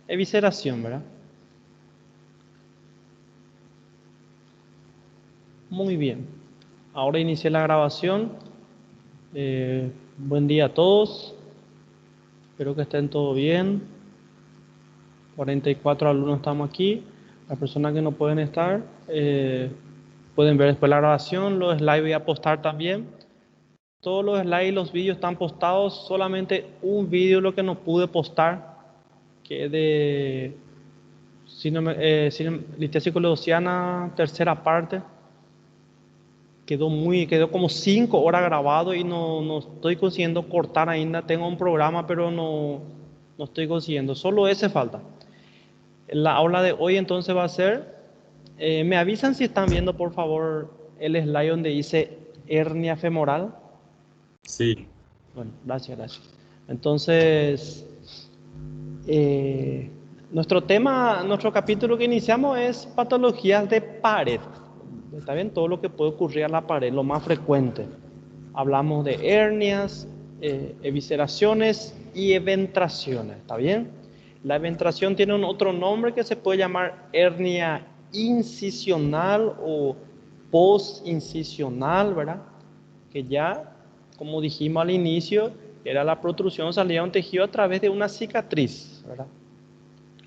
evisceración, ¿verdad? Muy bien. Ahora inicié la grabación. Buen día a todos. Espero que estén todo bien. 44 alumnos estamos aquí. Las personas que no pueden estar, pueden ver después la grabación. Los slides voy a postar también. Todos los slides y los vídeos están postados. Solamente un vídeo lo que no pude postar, que es de listesia coleociana, tercera parte. Quedó como 5 horas grabado y no estoy consiguiendo cortar ainda. Tengo un programa, pero no estoy consiguiendo. Solo ese falta. La aula de hoy entonces va a ser, me avisan si están viendo por favor el slide donde dice hernia femoral. Sí, Bueno, gracias. Entonces, eh, nuestro capítulo que iniciamos es patologías de pared. ¿Está bien? Todo lo que puede ocurrir a la pared, lo más frecuente. Hablamos de hernias, evisceraciones y eventraciones. ¿Está bien? La eventración tiene un otro nombre que se puede llamar hernia incisional o postincisional, ¿verdad? Que ya, como dijimos al inicio, era la protrusión salida de un tejido a través de una cicatriz, ¿verdad?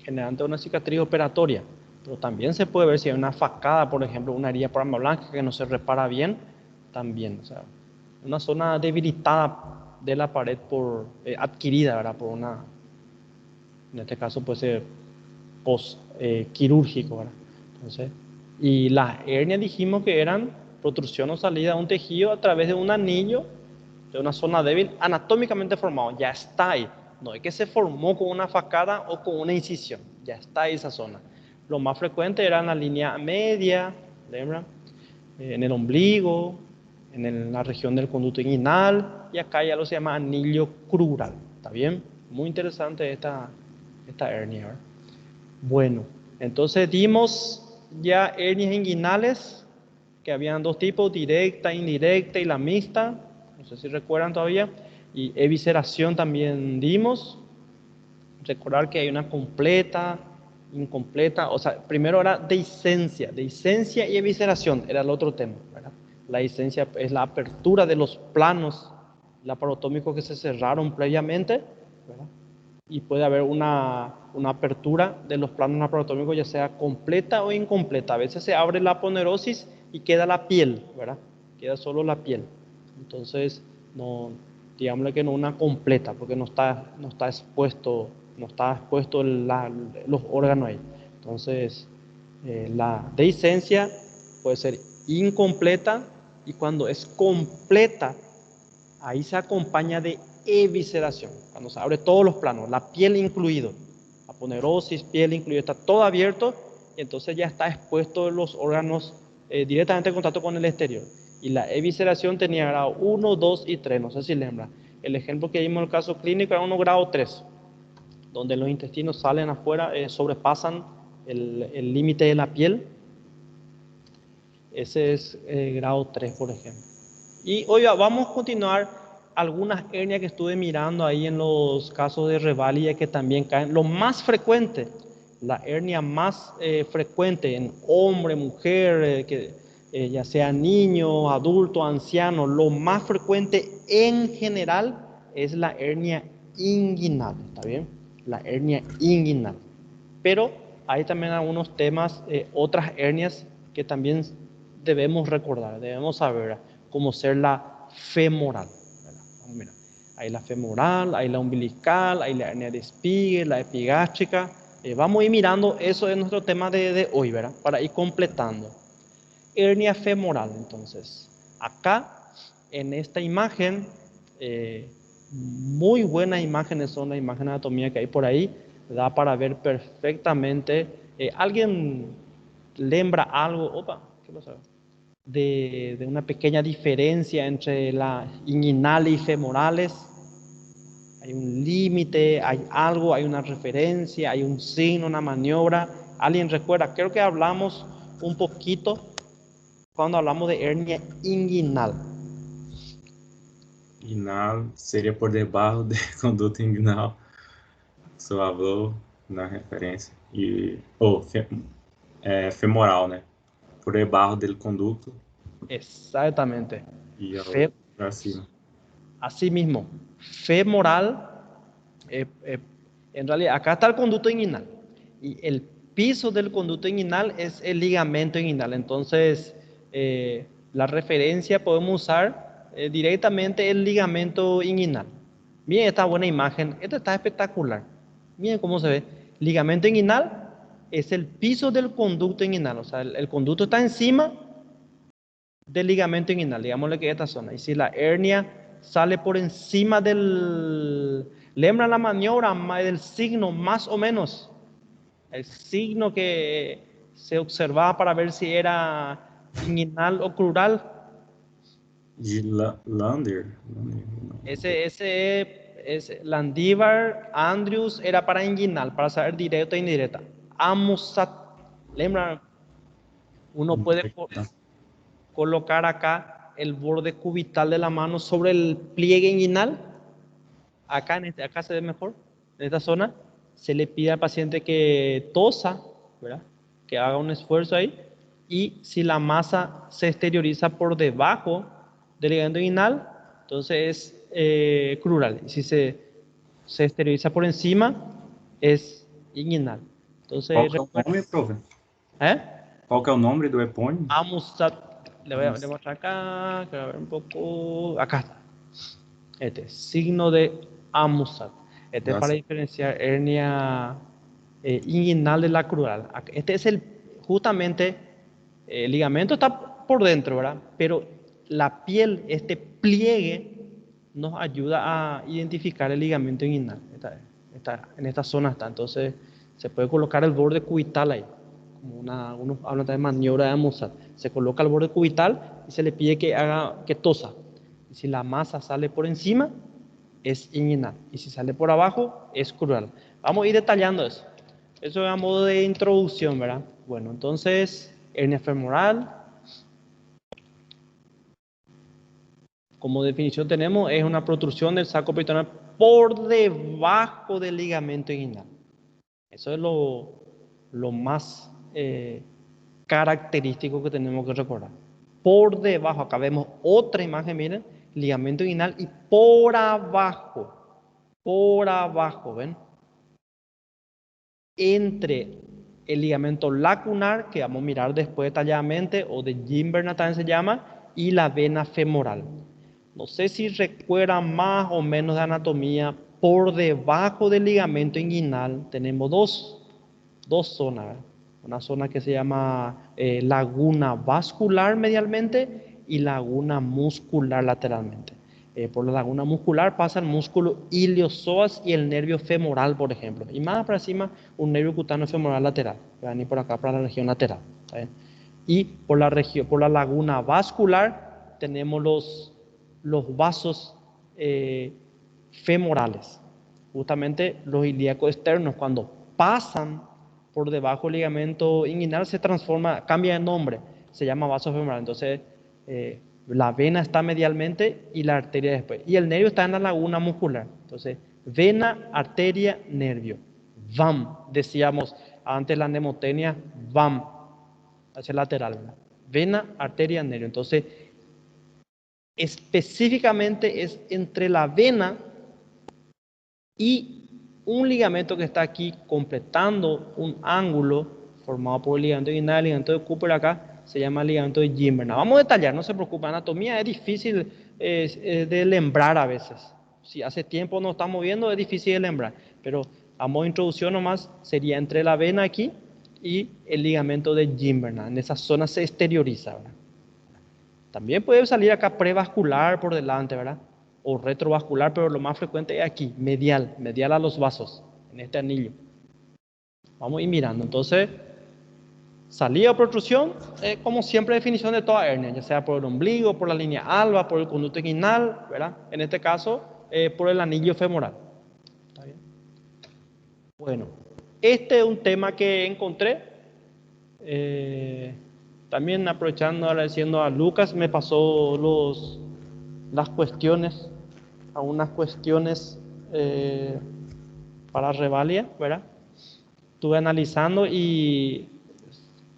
Generalmente una cicatriz operatoria. Pero también se puede ver si hay una facada, por ejemplo, una herida por arma blanca que no se repara bien, también, o sea, una zona debilitada de la pared adquirida, ¿verdad? Por una, en este caso puede ser post quirúrgico, ¿verdad? Entonces, y las hernias dijimos que eran protrusión o salida de un tejido a través de un anillo de una zona débil anatómicamente formado, ya está ahí. No es que se formó con una facada o con una incisión, ya está ahí esa zona. Lo más frecuente era en la línea media, ¿verdad? En el ombligo, la región del conducto inguinal, y acá ya lo se llama anillo crural. ¿Está bien? Muy interesante esta hernia, ¿verdad? Bueno, entonces dimos ya hernias inguinales, que habían dos tipos, directa, indirecta y la mixta. No sé si recuerdan todavía. Y evisceración también dimos. Recordar que hay una completa, incompleta. O sea, primero era dehiscencia y evisceración era el otro tema, ¿verdad? La dehiscencia es la apertura de los planos laparotómicos que se cerraron previamente, ¿verdad? Y puede haber una apertura de los planos laparotómicos, ya sea completa o incompleta. A veces se abre la aponerosis y queda la piel, ¿verdad? Queda solo la piel. Entonces, no, digámosle que no una completa, porque no está expuesto los órganos ahí. Entonces, la dehiscencia puede ser incompleta, y cuando es completa, ahí se acompaña de evisceración, cuando se abre todos los planos, la piel incluido, aponerosis, piel incluido, está todo abierto, y entonces ya está expuesto los órganos directamente en contacto con el exterior. Y la evisceración tenía grado 1, 2 y 3, no sé si lembra. El ejemplo que vimos en el caso clínico era uno grado 3, donde los intestinos salen afuera, sobrepasan el límite de la piel. Ese es grado 3, por ejemplo. Y hoy vamos a continuar algunas hernias que estuve mirando ahí en los casos de reválida que también caen. Lo más frecuente, la hernia más frecuente en hombre, mujer, ya sea niño, adulto, anciano, lo más frecuente en general es la hernia inguinal, ¿está bien? La hernia inguinal. Pero hay también algunos temas, otras hernias que también debemos recordar, debemos saber, como ser la femoral. Mira, hay la femoral, hay la umbilical, hay la hernia de Spiegel, la epigástrica. Vamos a ir mirando, eso es nuestro tema de hoy, ¿verdad? Para ir completando. Hernia femoral, entonces. Acá, en esta imagen, muy buenas imágenes son las imágenes de anatomía que hay por ahí, da para ver perfectamente. ¿Alguien lembra algo? Opa, ¿qué pasa? De una pequeña diferencia entre la inguinal y femorales. Hay un límite, hay algo, hay una referencia, hay un signo, una maniobra. ¿Alguien recuerda? Creo que hablamos un poquito cuando hablamos de hernia inguinal. inguinal seria por debaixo do conduto inguinal. só hablou na referência. Femoral, né? Por debaixo del conducto Exactamente. y Fe, para cima. así mismo, femoral, eh, en realidad acá está el conducto inguinal y el piso del conducto inguinal es el ligamento inguinal. Entonces, la referencia podemos usar directamente el ligamento inguinal. Miren esta buena imagen, esta está espectacular. Miren cómo se ve. Ligamento inguinal es el piso del conducto inguinal, o sea, el conducto está encima del ligamento inguinal, digámosle que esta zona. Y si la hernia sale por encima del... Lembra la maniobra del signo más o menos. El signo que se observaba para ver si era inguinal o crural. De Lander. Ese Landívar, Andrews era para inguinal, para saber directa e indirecta. Amusat, lembra, uno puede colocar acá el borde cubital de la mano sobre el pliegue inguinal. Acá, acá se ve mejor, en esta zona. Se le pide al paciente que tosa, ¿verdad? Que haga un esfuerzo ahí. Y si la masa se exterioriza por debajo del ligamento inguinal, entonces es crural. Y si se exterioriza por encima, es inguinal. Qual Entonces, que é o nome, profe? ¿eh? Qual que é o nome do epônimo? Amusat, le voy a demostrar acá, quiero ver un poco, acá está. Este, signo de Amusat. Este es para diferenciar hernia inguinal de la crural. Este es justamente, el ligamento está por dentro, ¿verdad? Pero la piel, este pliegue, nos ayuda a identificar el ligamento inguinal. En esta zona está. Entonces, se puede colocar el borde cubital ahí. Como uno habla de maniobra de Amusat. Se coloca el borde cubital y se le pide que tosa. Y si la masa sale por encima, es inguinal. Y si sale por abajo, es crural. Vamos a ir detallando eso. Eso es a modo de introducción, ¿verdad? Bueno, entonces, hernia femoral, como definición tenemos, es una protrusión del saco peritoneal por debajo del ligamento inguinal. Eso es lo más característico que tenemos que recordar. Por debajo, acá vemos otra imagen, miren, ligamento inguinal y por abajo, ¿ven? Entre el ligamento lacunar, que vamos a mirar después detalladamente, o de Gimberna también se llama, y la vena femoral. No sé si recuerdan más o menos de anatomía. Por debajo del ligamento inguinal tenemos dos zonas, ¿verdad? Una zona que se llama laguna vascular medialmente y laguna muscular lateralmente. Por la laguna muscular pasa el músculo iliosoas y el nervio femoral, por ejemplo. Y más para encima, un nervio cutáneo femoral lateral. Van a ir por acá para la región lateral. ¿Saben? Y por la laguna vascular tenemos los vasos femorales. Justamente los ilíacos externos, cuando pasan por debajo del ligamento inguinal, se transforma, cambia de nombre, se llama vaso femoral. Entonces, la vena está medialmente y la arteria después. Y el nervio está en la laguna muscular. Entonces, vena, arteria, nervio. VAM, decíamos antes la mnemotecnia, VAM, hacia el lateral, ¿verdad? Vena, arteria, nervio. Entonces, específicamente es entre la vena y un ligamento que está aquí completando un ángulo formado por el ligamento inguinal, el ligamento de Cooper acá, se llama ligamento de Gimberna. Vamos a detallar, no se preocupen, anatomía es difícil de lembrar a veces. Si hace tiempo no estamos viendo, es difícil de lembrar, pero a modo de introducción nomás sería entre la vena aquí y el ligamento de Gimberna. En esa zona se exterioriza, ¿verdad? También puede salir acá prevascular por delante, ¿verdad? O retrovascular, pero lo más frecuente es aquí, medial a los vasos, en este anillo. Vamos a ir mirando. Entonces, salida o protrusión, como siempre, definición de toda hernia, ya sea por el ombligo, por la línea alba, por el conducto inguinal, ¿verdad? En este caso, por el anillo femoral. ¿Está bien? Bueno, este es un tema que encontré. También aprovechando, agradeciendo a Lucas, me pasó las cuestiones, algunas cuestiones para Revalia, ¿verdad? Estuve analizando y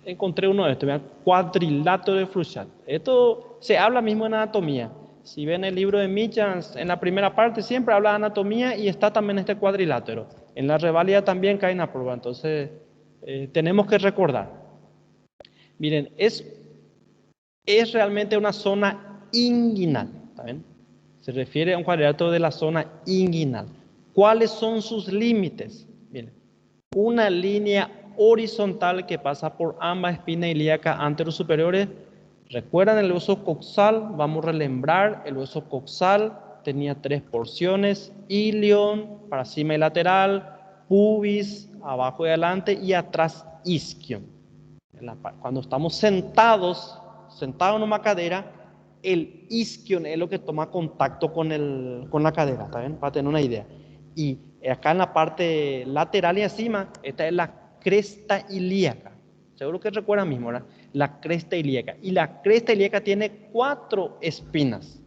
encontré uno de estos, ¿verdad? Cuadrilátero de Frouchat. Esto se habla mismo en anatomía. Si ven el libro de Michans, en la primera parte siempre habla de anatomía y está también este cuadrilátero. En la Revalia también cae en la prueba, entonces tenemos que recordar. Miren, es realmente una zona inguinal, ¿está bien? Se refiere a un cuadrilátero de la zona inguinal. ¿Cuáles son sus límites? Miren, una línea horizontal que pasa por ambas espinas ilíacas anterosuperiores. ¿Recuerdan el hueso coxal? Vamos a relembrar, el hueso coxal tenía 3 porciones: ilion, paracima y lateral, pubis, abajo y adelante, y atrás isquion. Cuando estamos sentados en una cadera, el isquion es lo que toma contacto con la cadera, ¿está bien? Para tener una idea. Y acá en la parte lateral y encima, esta es la cresta ilíaca. Seguro que recuerdan mismo, ¿verdad? La cresta ilíaca. Y la cresta ilíaca tiene 4 espinas: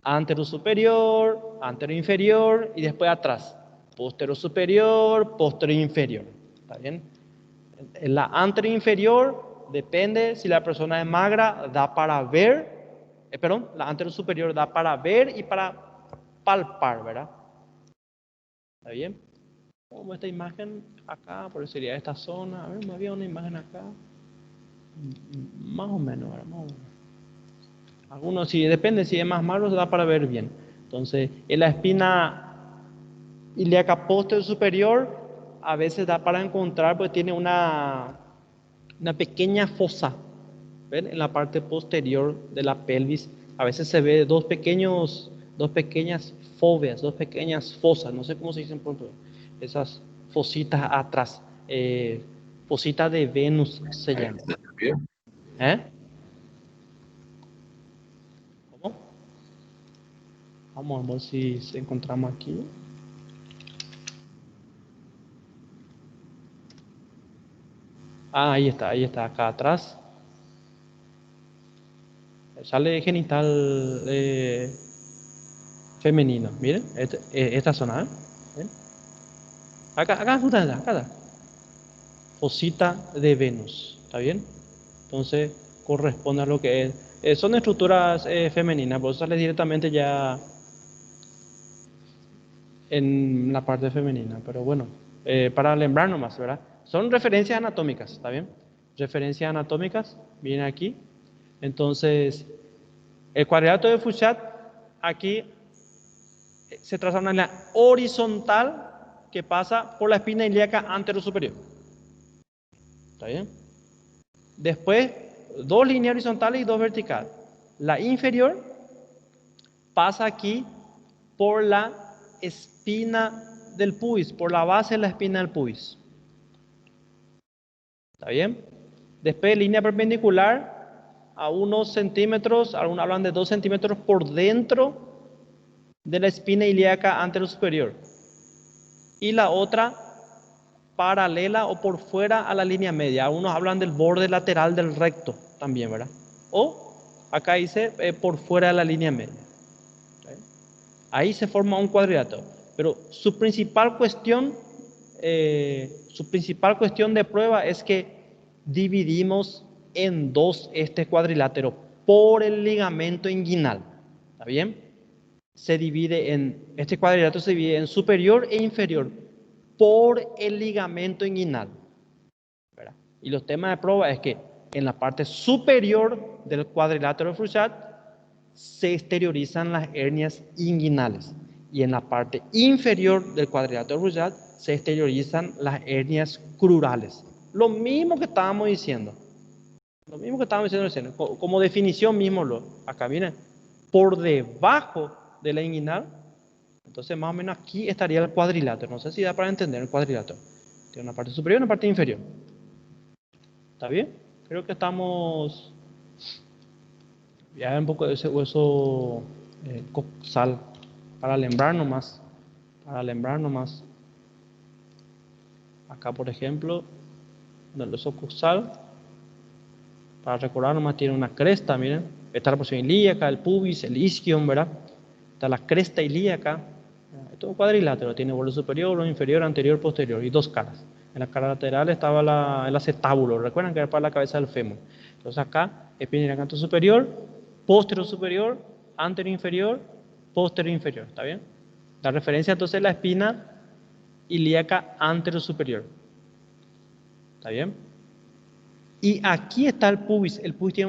antero superior, antero inferior y después atrás, postero superior, postero inferior. ¿Está bien? La antero inferior depende si la persona es magra, da para ver, la antero superior da para ver y para palpar, ¿verdad? ¿Está bien? Como esta imagen acá, por eso sería esta zona. A ver, me había una imagen acá. Más o menos, ¿verdad? Más o menos. Algunos sí, depende, si es más malo, se da para ver bien. Entonces, en la espina ilíaca posterior superior, a veces da para encontrar, pues tiene una pequeña fosa, ¿ven? En la parte posterior de la pelvis. A veces se ve dos pequeñas foveas, dos pequeñas fosas, no sé cómo se dicen pronto, esas fositas atrás. Fosita de Venus se llama. ¿Eh? ¿Cómo? Vamos a ver si encontramos aquí. Ah, ahí está, acá atrás. Sale genital femenino. Miren, esta zona, ¿eh? ¿Ven? Acá, justamente, acá está. Fosita de Venus, ¿está bien? Entonces, corresponde a lo que es. Son estructuras femeninas, por eso sale directamente ya en la parte femenina. Pero bueno, para lembrar nomás, ¿verdad? Son referencias anatómicas, ¿está bien? Referencias anatómicas, viene aquí. Entonces, el cuadrilátero de Fouchat, aquí se traza una línea horizontal que pasa por la espina ilíaca anterosuperior. ¿Está bien? Después, 2 líneas horizontales y 2 verticales. La inferior pasa aquí por la espina del pubis, por la base de la espina del pubis. ¿Está bien? Después, línea perpendicular a unos centímetros, algunos hablan de 2 centímetros por dentro de la espina ilíaca anterosuperior. Y la otra paralela o por fuera a la línea media. Algunos hablan del borde lateral del recto también, ¿verdad? O acá dice por fuera de la línea media. Ahí se forma un cuadrilátero. Pero su principal cuestión de prueba es que dividimos en 2 este cuadrilátero por el ligamento inguinal. ¿Está bien? Este cuadrilátero se divide en superior e inferior por el ligamento inguinal, ¿verdad? Y los temas de prueba es que en la parte superior del cuadrilátero de Frouchat se exteriorizan las hernias inguinales y en la parte inferior del cuadrilátero de Frouchat se exteriorizan las hernias crurales. Lo mismo que estábamos diciendo. Como definición mismo, acá miren, por debajo de la inguinal. Entonces más o menos aquí estaría el cuadrilátero. No sé si da para entender el cuadrilátero. Tiene una parte superior y una parte inferior. ¿Está bien? Creo que estamos... Ya un poco de ese hueso coxal. Para lembrar nomás. Acá por ejemplo, en el hueso coxal. Para recordar nomás tiene una cresta, miren. Está la porción ilíaca, el pubis, el isquion, ¿verdad? Está la cresta ilíaca. Esto es un cuadrilátero, tiene borde superior, borde inferior, anterior, posterior y dos caras. En la cara lateral estaba el acetábulo, recuerdan que era para la cabeza del fémur. Entonces acá, espina ilíaca anterior superior, posterior superior, anterior inferior, posterior inferior, ¿está bien? La referencia entonces es la espina ilíaca anterior superior, ¿está bien? Y aquí está el pubis tiene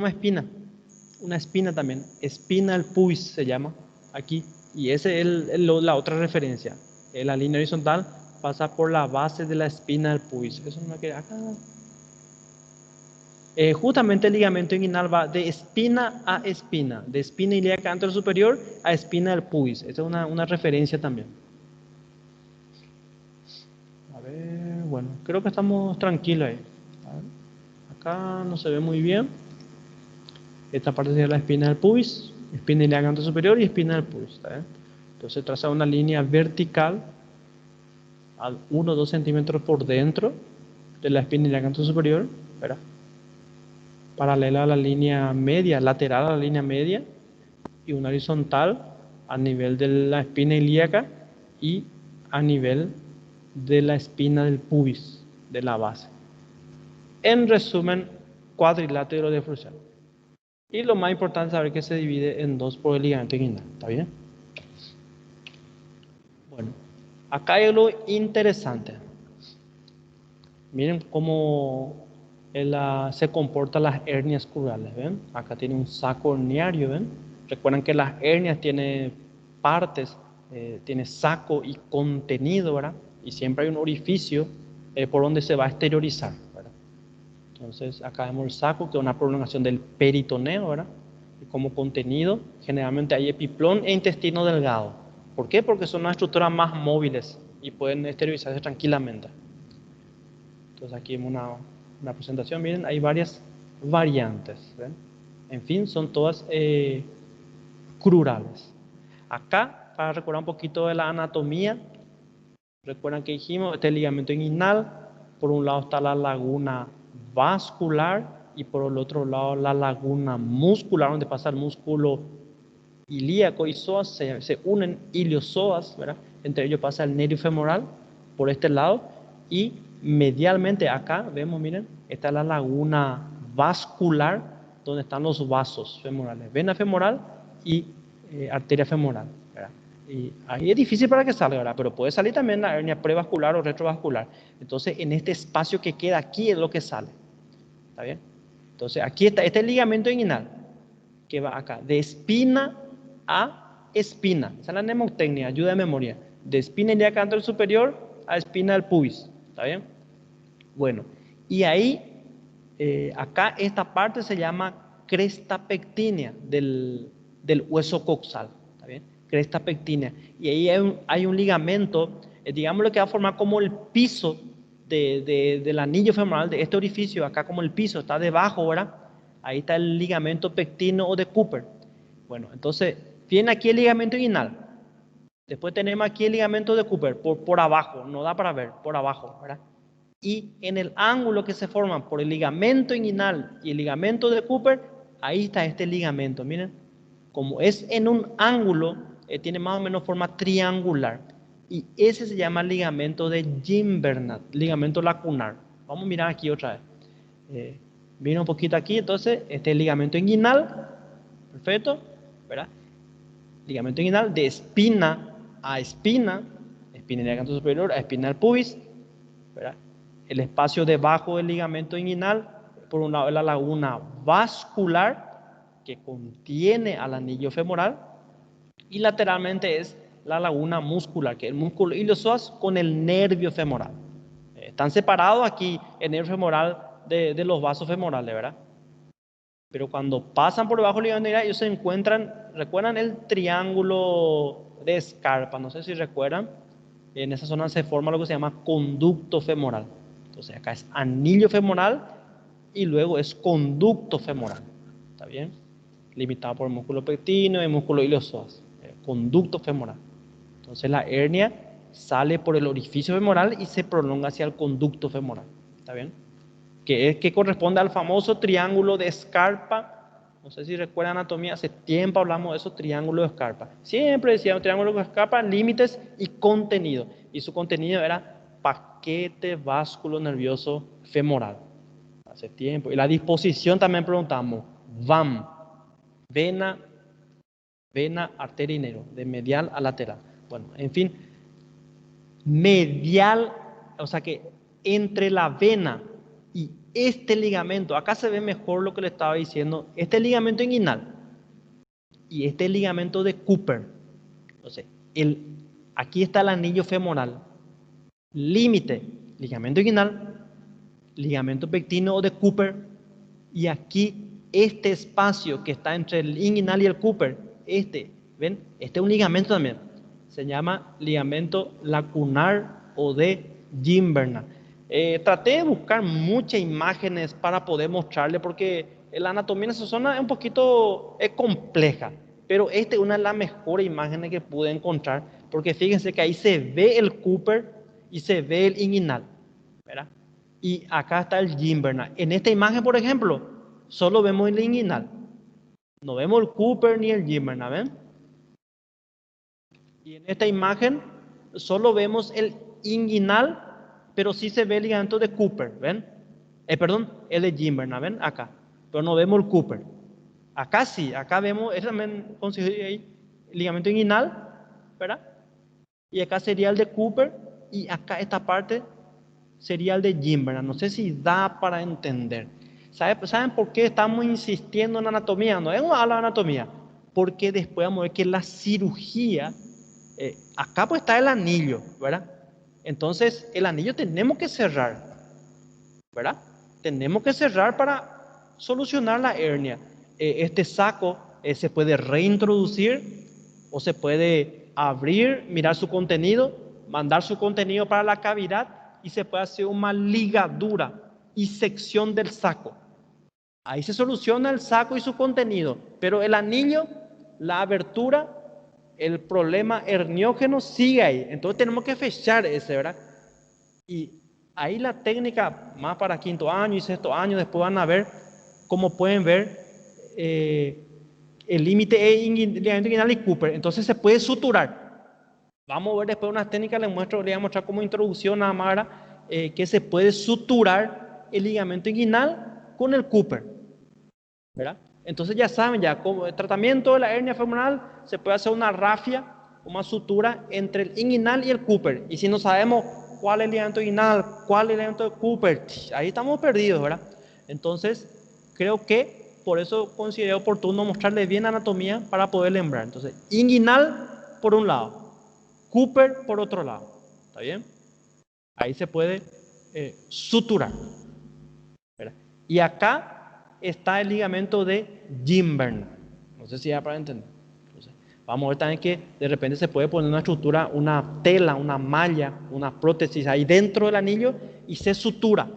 una espina también, espina del pubis se llama, aquí. Y esa es la otra referencia. La línea horizontal pasa por la base de la espina del pubis. Eso no me queda acá. Justamente el ligamento inguinal va de espina a espina, de espina ilíaca anterior superior a espina del pubis. Esa es una referencia también. A ver, bueno, creo que estamos tranquilos ahí. A ver, acá no se ve muy bien. Esta parte sería la espina del pubis, espina ilíaca anterior superior y espina del pubis. ¿Está bien? Entonces traza una línea vertical a 1 o 2 centímetros por dentro de la espina ilíaca anterior superior, ¿verdad? Paralela a la línea media, lateral a la línea media, y una horizontal a nivel de la espina ilíaca y a nivel de la espina del pubis, de la base. En resumen, cuadrilátero de Froissart. Y lo más importante es saber que se divide en dos por el ligamento inguinal, ¿está bien? Bueno, acá hay algo interesante. Miren cómo se comportan las hernias crurales, ¿ven? Acá tiene un saco herniario, ¿ven? Recuerden que las hernias tienen partes, tiene saco y contenido, ¿verdad? Y siempre hay un orificio por donde se va a exteriorizar, ¿verdad? Entonces, acá vemos el saco, que es una prolongación del peritoneo, ¿verdad? Y como contenido, generalmente hay epiplón e intestino delgado. ¿Por qué? Porque son unas estructuras más móviles y pueden exteriorizarse tranquilamente. Entonces aquí vemos una presentación, miren, hay varias variantes, ¿ven? En fin, son todas crurales. Acá, para recordar un poquito de la anatomía, recuerdan que dijimos, este ligamento inguinal, por un lado está la laguna vascular y por el otro lado la laguna muscular, donde pasa el músculo ilíaco y psoas, se unen iliosoas, ¿verdad? Entre ellos pasa el nervio femoral por este lado y medialmente acá vemos, miren, está la laguna vascular donde están los vasos femorales, vena femoral y arteria femoral, ¿verdad? Y ahí es difícil para que salga, ¿verdad? Pero puede salir también la hernia prevascular o retrovascular. Entonces, en este espacio que queda aquí es lo que sale. ¿Está bien? Entonces, aquí está este ligamento inguinal que va acá, de espina a espina. Esa es la mnemotecnia, ayuda de memoria. De espina ilíaca anterior superior a espina del pubis. ¿Está bien? Bueno, y ahí, acá esta parte se llama cresta pectínea del hueso coxal. ¿Está bien? Cresta pectínea. Y ahí hay un ligamento, digámoslo que va a formar como el piso del anillo femoral de este orificio, acá como el piso, está debajo, ¿verdad? Ahí está el ligamento pectino o de Cooper. Bueno, entonces, viene aquí el ligamento inguinal. Después tenemos aquí el ligamento de Cooper, por abajo, no da para ver, por abajo, ¿verdad? Y en el ángulo que se forma por el ligamento inguinal y el ligamento de Cooper, ahí está este ligamento, miren. Como es en un ángulo, tiene más o menos forma triangular. Y ese se llama ligamento de Gimbernat, ligamento lacunar. Vamos a mirar aquí otra vez. Mira un poquito aquí, entonces, este es el ligamento inguinal, perfecto, ¿verdad? Ligamento inguinal de espina a espina, espina ilíaca anterior superior a espina del pubis, ¿verdad? El espacio debajo del ligamento inguinal, por un lado es la laguna vascular, que contiene al anillo femoral, y lateralmente es la laguna muscular, que es el músculo iliosoas con el nervio femoral. Están separados aquí el nervio femoral de los vasos femorales, ¿verdad? Pero cuando pasan por debajo del ligamento inguinal, ellos se encuentran, ¿recuerdan el triángulo de Scarpa? No sé si recuerdan. En esa zona se forma lo que se llama conducto femoral. Entonces acá es anillo femoral y luego es conducto femoral. ¿Está bien? Limitado por el músculo pectíneo y el músculo iliosoas. Conducto femoral. Entonces la hernia sale por el orificio femoral y se prolonga hacia el conducto femoral. ¿Está bien? Que corresponde al famoso triángulo de Scarpa, No sé si recuerdan anatomía, hace tiempo hablamos de esos triángulos de Scarpa. Siempre decíamos triángulos de Scarpa, límites y contenido. Y su contenido era paquete vasculo nervioso femoral. Hace tiempo. Y la disposición también preguntamos. VAM, vena, arteria y nervio, de medial a lateral. Bueno, en fin, medial, o sea que entre la vena y este ligamento, acá se ve mejor lo que le estaba diciendo, este ligamento inguinal y este ligamento de Cooper. Entonces, aquí está el anillo femoral, límite, ligamento inguinal, ligamento pectino o de Cooper, y aquí este espacio que está entre el inguinal y el Cooper, ¿ven? Este es un ligamento también, se llama ligamento lacunar o de Gimberna. Traté de buscar muchas imágenes para poder mostrarle, porque la anatomía en esa zona es un poquito compleja, pero esta es una de las mejores imágenes que pude encontrar, porque fíjense que ahí se ve el Cooper y se ve el inguinal, ¿verdad? Y acá está el Gimberna. En esta imagen, por ejemplo, solo vemos el inguinal. No vemos el Cooper ni el Gimberna, ¿ven? Y en esta imagen solo vemos el inguinal, pero sí se ve el ligamento de Cooper, ¿ven? Perdón, el de Gimberna, ¿ven? Acá. Pero no vemos el Cooper. Acá sí, acá vemos, es también el ligamento inguinal, ¿verdad? Y acá sería el de Cooper, y acá esta parte sería el de Gimberna. No sé si da para entender. ¿Saben por qué estamos insistiendo en anatomía? No es una anatomía, porque después vamos a ver que la cirugía, acá pues está el anillo, ¿verdad? Entonces el anillo tenemos que cerrar, ¿verdad? Tenemos que cerrar para solucionar la hernia. Este saco se puede reintroducir o se puede abrir, mirar su contenido, mandar su contenido para la cavidad y se puede hacer una ligadura y sección del saco. Ahí se soluciona el saco y su contenido, pero el anillo, la abertura, el problema herniógeno sigue ahí. Entonces tenemos que fechar ese, ¿verdad? Y ahí la técnica, más para quinto año y sexto año, después van a ver, como pueden ver, el límite es ligamento inguinal y Cooper. Entonces se puede suturar. Vamos a ver después unas técnicas, les voy a mostrar como introducción nada más, que se puede suturar el ligamento inguinal con el Cooper, ¿verdad? Entonces ya saben, ya como el tratamiento de la hernia femoral se puede hacer una rafia, una sutura entre el inguinal y el Cooper. Y si no sabemos cuál es el ligamento inguinal, cuál es el ligamento de Cooper, ahí estamos perdidos, ¿verdad? Entonces creo que por eso consideré oportuno mostrarles bien anatomía para poder lembrar. Entonces, inguinal por un lado, Cooper por otro lado. ¿Está bien? Ahí se puede suturar, ¿verdad? Y acá está el ligamento de Gimberna. No sé si ya para entender. Entonces, vamos a ver también que de repente se puede poner una estructura, una tela, una malla, una prótesis ahí dentro del anillo y se sutura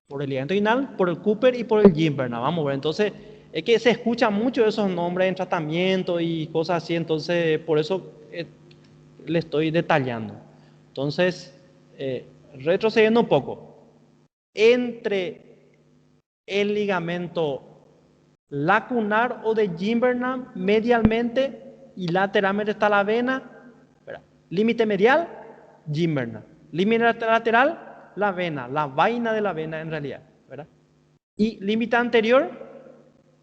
por el ligamento inguinal, por el Cooper y por el Gimberna. Vamos a ver. Entonces, es que se escucha mucho esos nombres en tratamiento y cosas así. Entonces, por eso le estoy detallando. Entonces, retrocediendo un poco, entre el ligamento lacunar o de Gimberna medialmente y lateralmente está la vena, ¿verdad? Límite medial, Gimberna. Límite lateral, la vena, la vaina de la vena en realidad, ¿verdad? Y límite anterior,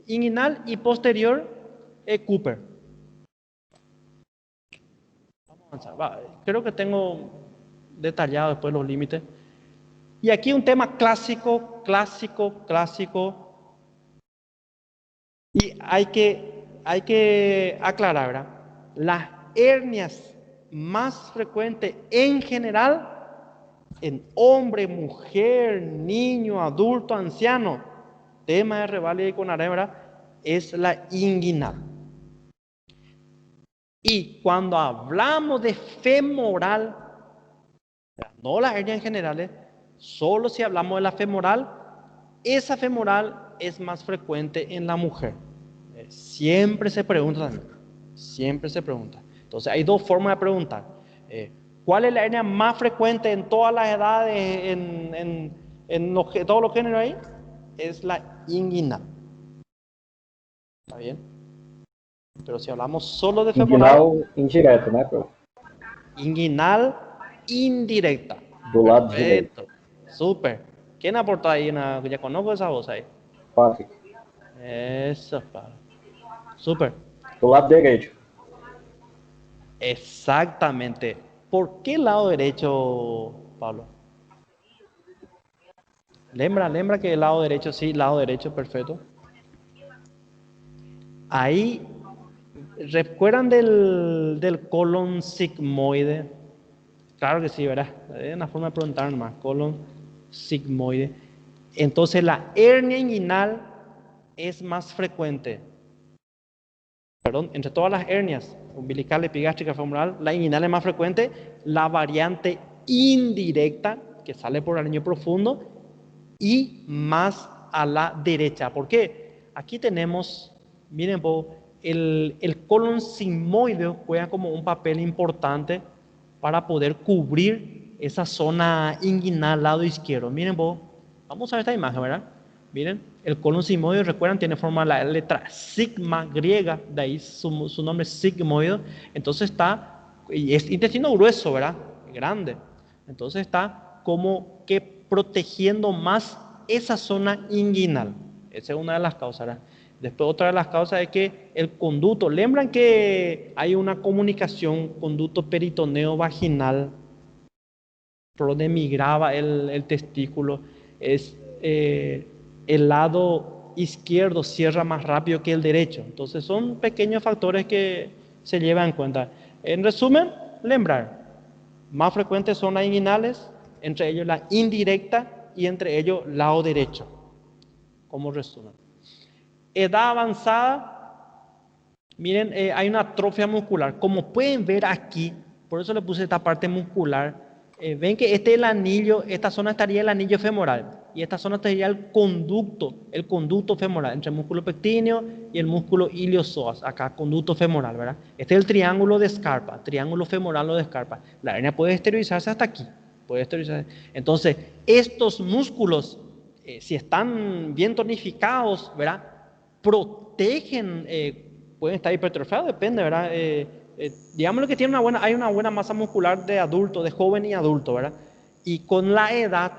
inguinal y posterior, Cooper. Creo que tengo detallado después los límites. Y aquí un tema clásico. Y hay que aclarar, ¿verdad? Las hernias más frecuentes en general, en hombre, mujer, niño, adulto, anciano, tema de reválida y con ¿verdad? Es la inguinal. Y cuando hablamos de femoral, no las hernias en general, solo si hablamos de la femoral, esa femoral es más frecuente en la mujer. Siempre se pregunta también, siempre se pregunta. Entonces hay dos formas de preguntar. ¿Cuál es la hernia más frecuente en todas las edades, en todos los géneros ahí? Es la inguinal. ¿Está bien? Pero si hablamos solo de femoral, Inguinal indireto, né, prof? inguinal indirecta. Do lado direito. Perfecto. Súper. ¿Quién aportó ahí una? Ya conozco esa voz ahí. Fácil. Eso, Pablo. Súper. Do lado derecho. Exactamente. ¿Por qué lado derecho, Pablo? Lembra que el lado derecho, sí, lado derecho, perfecto. Ahí, ¿recuerdan del colon sigmoide? Claro que sí, ¿verdad? Es una forma de preguntar nomás, colon sigmoide. Entonces la hernia inguinal es más frecuente. Perdón, entre todas las hernias, umbilical, epigástrica, femoral, la inguinal es más frecuente. La variante indirecta, que sale por el anillo profundo, y más a la derecha. ¿Por qué? Aquí tenemos, miren, el colon sigmoide juega como un papel importante para poder cubrir esa zona inguinal, lado izquierdo. Miren, vamos a ver esta imagen, ¿verdad? Miren, el colon sigmoide, recuerdan, tiene forma de la letra sigma griega, de ahí su nombre sigmoide. Entonces está, y es intestino grueso, ¿verdad? Grande. Entonces está como que protegiendo más esa zona inguinal. Esa es una de las causas, ¿verdad? Después otra de las causas es que el conducto, ¿lembran que hay una comunicación conducto peritoneo vaginal por donde migraba el testículo? Es el lado izquierdo cierra más rápido que el derecho. Entonces son pequeños factores que se llevan en cuenta. En resumen, lembrar, más frecuentes son las inguinales, entre ellos la indirecta y entre ellos lado derecho. Como resumen. Edad avanzada, miren, hay una atrofia muscular. Como pueden ver aquí, por eso le puse esta parte muscular. Ven que este es el anillo, esta zona estaría el anillo femoral y esta zona estaría el conducto femoral entre el músculo pectíneo y el músculo iliosoas. Acá conducto femoral, ¿verdad? Este es el triángulo de Scarpa, triángulo femoral o de Scarpa. La hernia puede esterilizarse hasta aquí, puede esterilizarse. Entonces, estos músculos, si están bien tonificados, ¿verdad? Protegen, pueden estar hipertrofiados, depende, ¿verdad? Digamos que tiene hay una buena masa muscular de adulto, de joven y adulto, ¿verdad? Y con la edad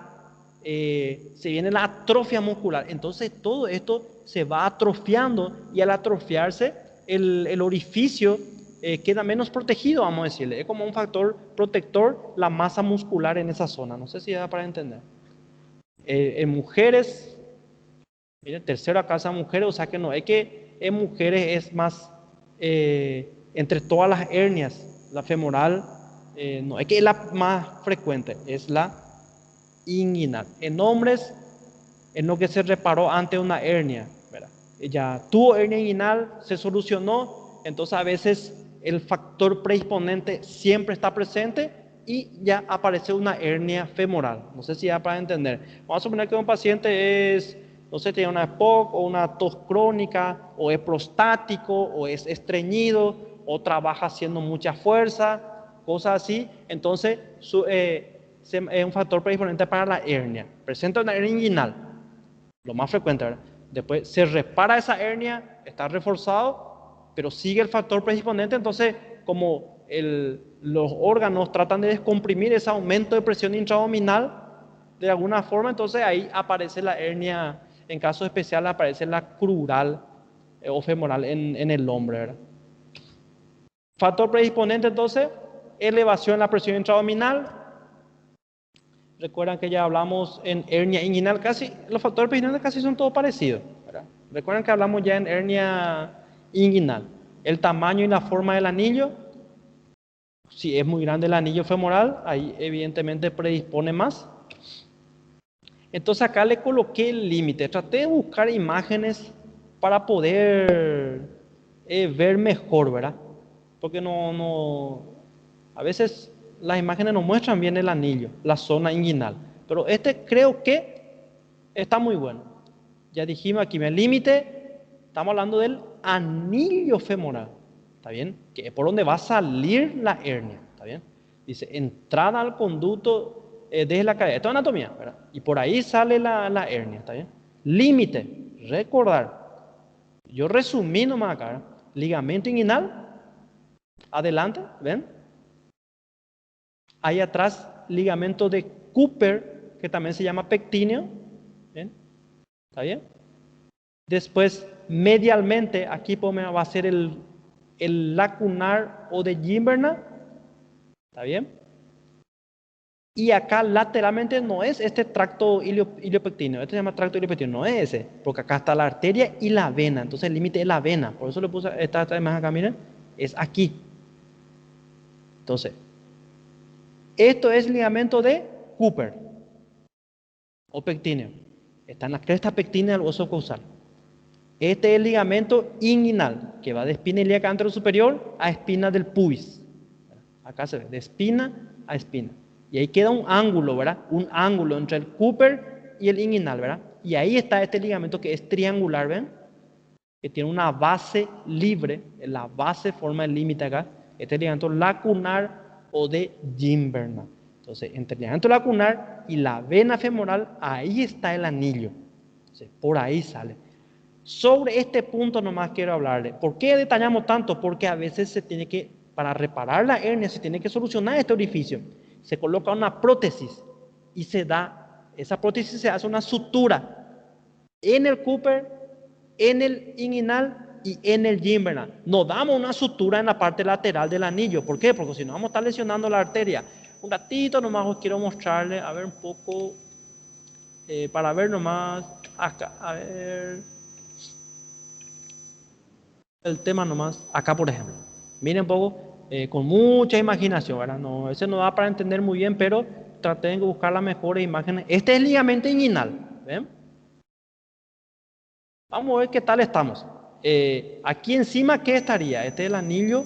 se viene la atrofia muscular. Entonces todo esto se va atrofiando y al atrofiarse el orificio queda menos protegido, vamos a decirle. Es como un factor protector la masa muscular en esa zona. No sé si da para entender. En mujeres, miren, tercera casa mujeres, o sea que no, es que en mujeres es más, entre todas las hernias, la femoral, no, es que es la más frecuente, es la inguinal. En hombres, es lo que se reparó ante una hernia, ¿verdad? Ella tuvo hernia inguinal, se solucionó, entonces a veces el factor predisponente siempre está presente y ya aparece una hernia femoral. No sé si ya para entender. Vamos a suponer que un paciente es, no sé, tiene una EPOC o una tos crónica, o es prostático, o es estreñido, o trabaja haciendo mucha fuerza, cosas así. Entonces, es un factor predisponente para la hernia. Presenta una hernia inguinal, lo más frecuente, ¿verdad? Después se repara esa hernia, está reforzado, pero sigue el factor predisponente. Entonces, como los órganos tratan de descomprimir ese aumento de presión intraabdominal de alguna forma, entonces ahí aparece la hernia. En casos especiales aparece la crural o femoral en el hombre, ¿verdad? Factor predisponente, entonces, elevación en la presión intraabdominal. Recuerdan que ya hablamos en hernia inguinal, casi los factores predisponentes casi son todos parecidos, ¿verdad? Recuerdan que hablamos ya en hernia inguinal. El tamaño y la forma del anillo. Si es muy grande el anillo femoral, ahí evidentemente predispone más. Entonces acá le coloqué el límite. Traté de buscar imágenes para poder ver mejor, ¿verdad? Porque a veces las imágenes nos muestran bien el anillo, la zona inguinal. Pero este creo que está muy bueno. Ya dijimos aquí, el límite, estamos hablando del anillo femoral. ¿Está bien? Que es por donde va a salir la hernia. ¿Está bien? Dice, entrada al conducto desde la cadera. Esto es anatomía, ¿verdad? Y por ahí sale la hernia. ¿Está bien? Límite, recordar. Yo resumí nomás acá, ¿verdad? Ligamento inguinal, adelante, ¿ven? Ahí atrás, ligamento de Cooper, que también se llama pectíneo, ¿ven? ¿Está bien? Después, medialmente, aquí va a ser el lacunar o de Gimberna, ¿está bien? Y acá lateralmente no es este tracto iliopectíneo, este se llama tracto iliopectíneo, no es ese, porque acá está la arteria y la vena, entonces el límite es la vena, por eso le puse esta imagen acá, miren, es aquí. Entonces, esto es ligamento de Cooper o pectíneo, está en la cresta pectínea del hueso causal. Este es el ligamento inguinal, que va de espina ilíaca anterosuperior a espina del pubis. Acá se ve, de espina a espina. Y ahí queda un ángulo, ¿verdad? Un ángulo entre el Cooper y el inguinal, ¿verdad? Y ahí está este ligamento que es triangular, ¿ven? Que tiene una base libre, la base forma el límite acá. Este ligamento lacunar o de Gimberna. Entonces, entre el ligamento lacunar y la vena femoral, ahí está el anillo. Entonces, por ahí sale. Sobre este punto nomás quiero hablarle. ¿Por qué detallamos tanto? Porque a veces se tiene que, para reparar la hernia, se tiene que solucionar este orificio. Se coloca una prótesis y se da, esa prótesis se hace una sutura en el Cooper, en el inguinal y en el Gimberna. No damos una sutura en la parte lateral del anillo. ¿Por qué? Porque si no vamos a estar lesionando la arteria. Un ratito nomás os quiero mostrarle, a ver un poco, para ver nomás, acá, a ver, el tema nomás, acá por ejemplo. Miren un poco, con mucha imaginación, ¿verdad? No, ese no da para entender muy bien, pero traté de buscar las mejores imágenes. Este es el ligamento inguinal, ¿ven? Vamos a ver qué tal estamos. Aquí encima, ¿qué estaría? Este es el anillo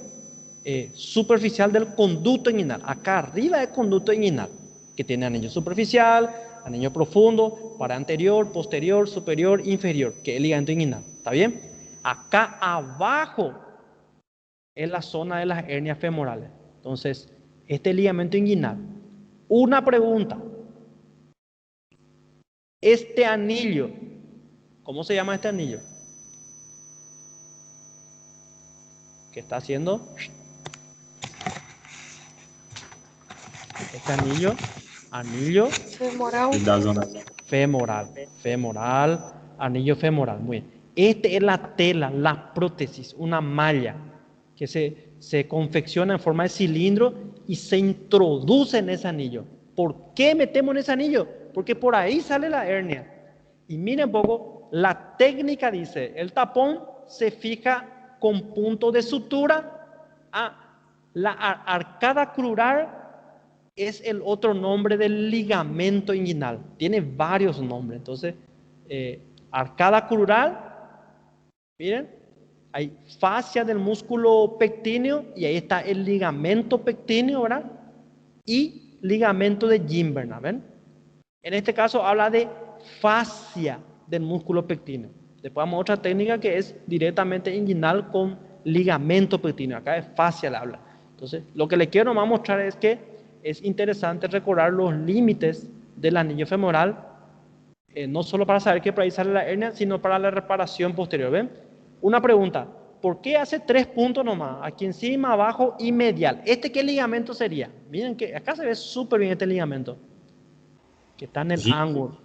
superficial del conducto inguinal. Acá arriba es conducto inguinal, que tiene anillo superficial, anillo profundo, para anterior, posterior, superior, inferior, que es el ligamento inguinal. ¿Está bien? Acá abajo es la zona de las hernias femorales. Entonces, este ligamento inguinal. Una pregunta. Este anillo, ¿cómo se llama este anillo? ¿Qué está haciendo? Este anillo femoral, anillo femoral. Muy bien. Este es la tela, la prótesis, una malla que se confecciona en forma de cilindro y se introduce en ese anillo. ¿Por qué metemos en ese anillo? Porque por ahí sale la hernia. Y miren un poco, la técnica dice, el tapón se fija con punto de sutura. La arcada crural es el otro nombre del ligamento inguinal. Tiene varios nombres. Entonces, arcada crural, miren, hay fascia del músculo pectíneo y ahí está el ligamento pectíneo, ¿verdad? Y ligamento de Gimberna, ¿ven? En este caso habla de fascia del músculo pectíneo. Después vamos a otra técnica que es directamente inguinal con ligamento pectíneo. Acá es fascia la habla. Entonces, lo que le quiero nomás mostrar es que es interesante recordar los límites del anillo femoral, no solo para saber que por ahí sale la hernia, sino para la reparación posterior. ¿Ven? Una pregunta, ¿por qué hace 3 puntos nomás? Aquí encima, abajo y medial. ¿Este qué ligamento sería? Miren que acá se ve súper bien este ligamento, que está en el ángulo.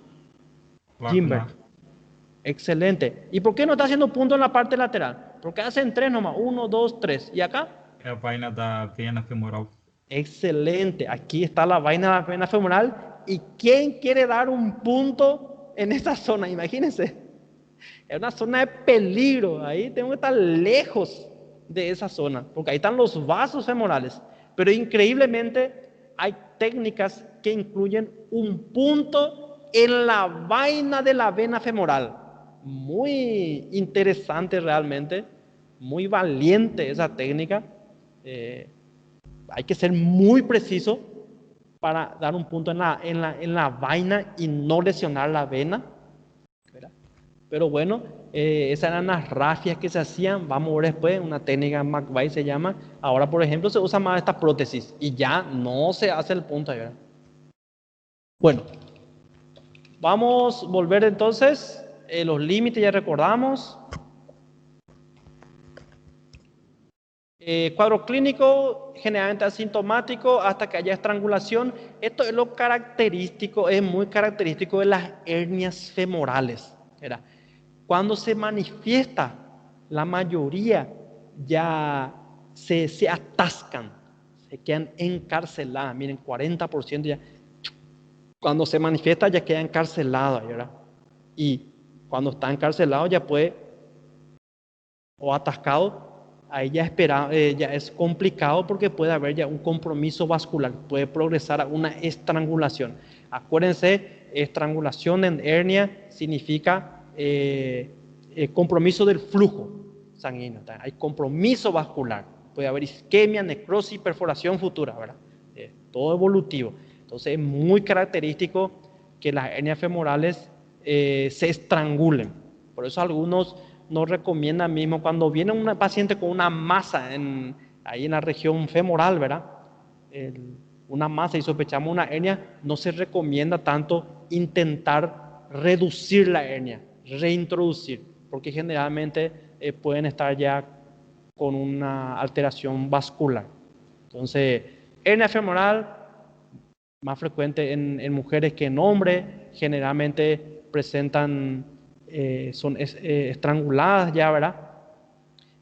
Gimberna. Excelente. ¿Y por qué no está haciendo punto en la parte lateral? Porque hacen 3 nomás, 1, 2, 3. ¿Y acá? É a vaina da vena femoral. Excelente. Aquí está la vaina de la vena femoral. ¿Y quién quiere dar un punto en esta zona? Imagínense. Es una zona de peligro. Ahí tengo que estar lejos de esa zona, porque ahí están los vasos femorales. Pero increíblemente hay técnicas que incluyen un punto en la vaina de la vena femoral. Muy interesante realmente. Muy valiente esa técnica. Hay que ser muy preciso para dar un punto en la vaina y no lesionar la vena, ¿verdad? Pero bueno, esas eran las rafias que se hacían. Vamos a ver después, una técnica McVeigh se llama. Ahora, por ejemplo, se usa más esta prótesis y ya no se hace el punto, ¿verdad? Bueno, vamos a volver entonces. Los límites ya recordamos. Cuadro clínico, generalmente asintomático hasta que haya estrangulación. Esto es lo característico, es muy característico de las hernias femorales. ¿Verdad? Cuando se manifiesta, la mayoría ya se atascan, se quedan encarceladas. Miren, 40% ya, cuando se manifiesta ya queda encarcelado, ¿verdad? Y cuando está encarcelado ya puede, o atascado, ahí ya, ya es complicado porque puede haber ya un compromiso vascular, puede progresar a una estrangulación. Acuérdense, estrangulación en hernia significa compromiso del flujo sanguíneo. Hay compromiso vascular, puede haber isquemia, necrosis, perforación futura, ¿verdad? Todo evolutivo. Entonces es muy característico que las hernias femorales se estrangulen. Por eso algunos nos recomiendan mismo cuando viene un paciente con una masa ahí en la región femoral, ¿verdad? Una masa y sospechamos una hernia, no se recomienda tanto intentar reducir la hernia, reintroducir, porque generalmente pueden estar ya con una alteración vascular. Entonces, hernia femoral, más frecuente en mujeres que en hombres, generalmente presentan, son estranguladas ya, ¿verdad?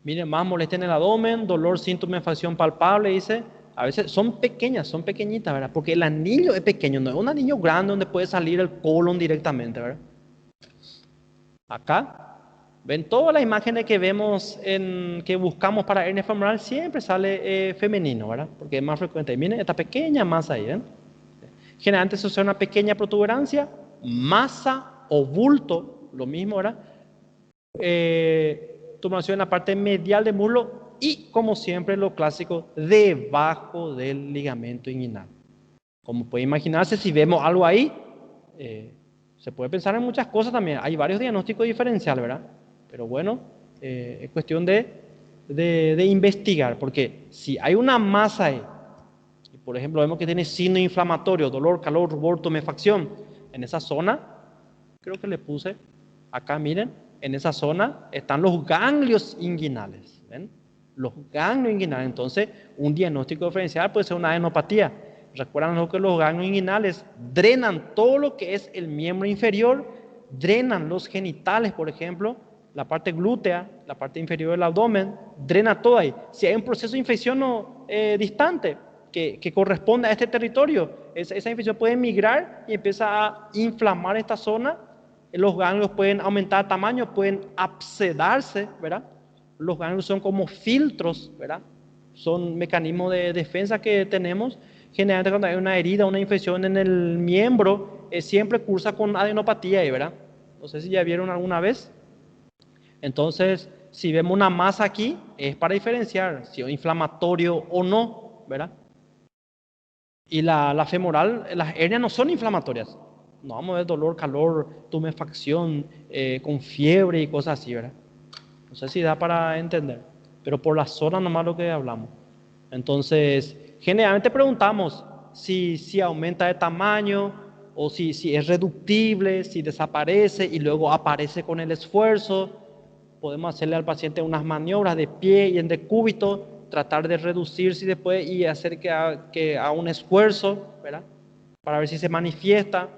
Miren, más molestia en el abdomen, dolor, síntoma de infección palpable, dice. A veces son pequeñas, son pequeñitas, ¿verdad? Porque el anillo es pequeño, no es un anillo grande donde puede salir el colon directamente, ¿verdad? Acá, ven todas las imágenes que vemos, que buscamos para hernia femoral, siempre sale femenino, ¿verdad? Porque es más frecuente. Miren esta pequeña masa ahí, ¿ven? Generalmente eso es una pequeña protuberancia, masa o bulto, lo mismo, ¿verdad? Tumoración en la parte medial del muslo y, como siempre, lo clásico, debajo del ligamento inguinal. Como puede imaginarse, si vemos algo ahí, se puede pensar en muchas cosas también. Hay varios diagnósticos diferenciales, ¿verdad? Pero bueno, es cuestión de investigar, porque si hay una masa ahí, por ejemplo, vemos que tiene signo inflamatorio, dolor, calor, rubor, tumefacción. En esa zona, creo que le puse, acá miren, en esa zona están los ganglios inguinales. ¿Ven? Los ganglios inguinales. Entonces, un diagnóstico diferencial puede ser una adenopatía. Recuerdan que los ganglios inguinales drenan todo lo que es el miembro inferior, drenan los genitales, por ejemplo, la parte glútea, la parte inferior del abdomen, drena todo ahí. Si hay un proceso de infección distante, que corresponde a este territorio, esa infección puede migrar y empieza a inflamar esta zona. Los ganglios pueden aumentar de tamaño, pueden abscedarse, ¿verdad? Los ganglios son como filtros, ¿verdad? Son mecanismos de defensa que tenemos. Generalmente cuando hay una herida, una infección en el miembro, siempre cursa con adenopatía, ¿verdad? No sé si ya vieron alguna vez. Entonces, si vemos una masa aquí, es para diferenciar si es inflamatorio o no, ¿verdad? Y la femoral, las hernias no son inflamatorias. No vamos a ver dolor, calor, tumefacción, con fiebre y cosas así, ¿verdad? No sé si da para entender, pero por la zona nomás lo que hablamos. Entonces, generalmente preguntamos si aumenta de tamaño o si es reductible, si desaparece y luego aparece con el esfuerzo. Podemos hacerle al paciente unas maniobras de pie y en decúbito, tratar de reducir si después y hacer que haga un esfuerzo, ¿verdad? Para ver si se manifiesta,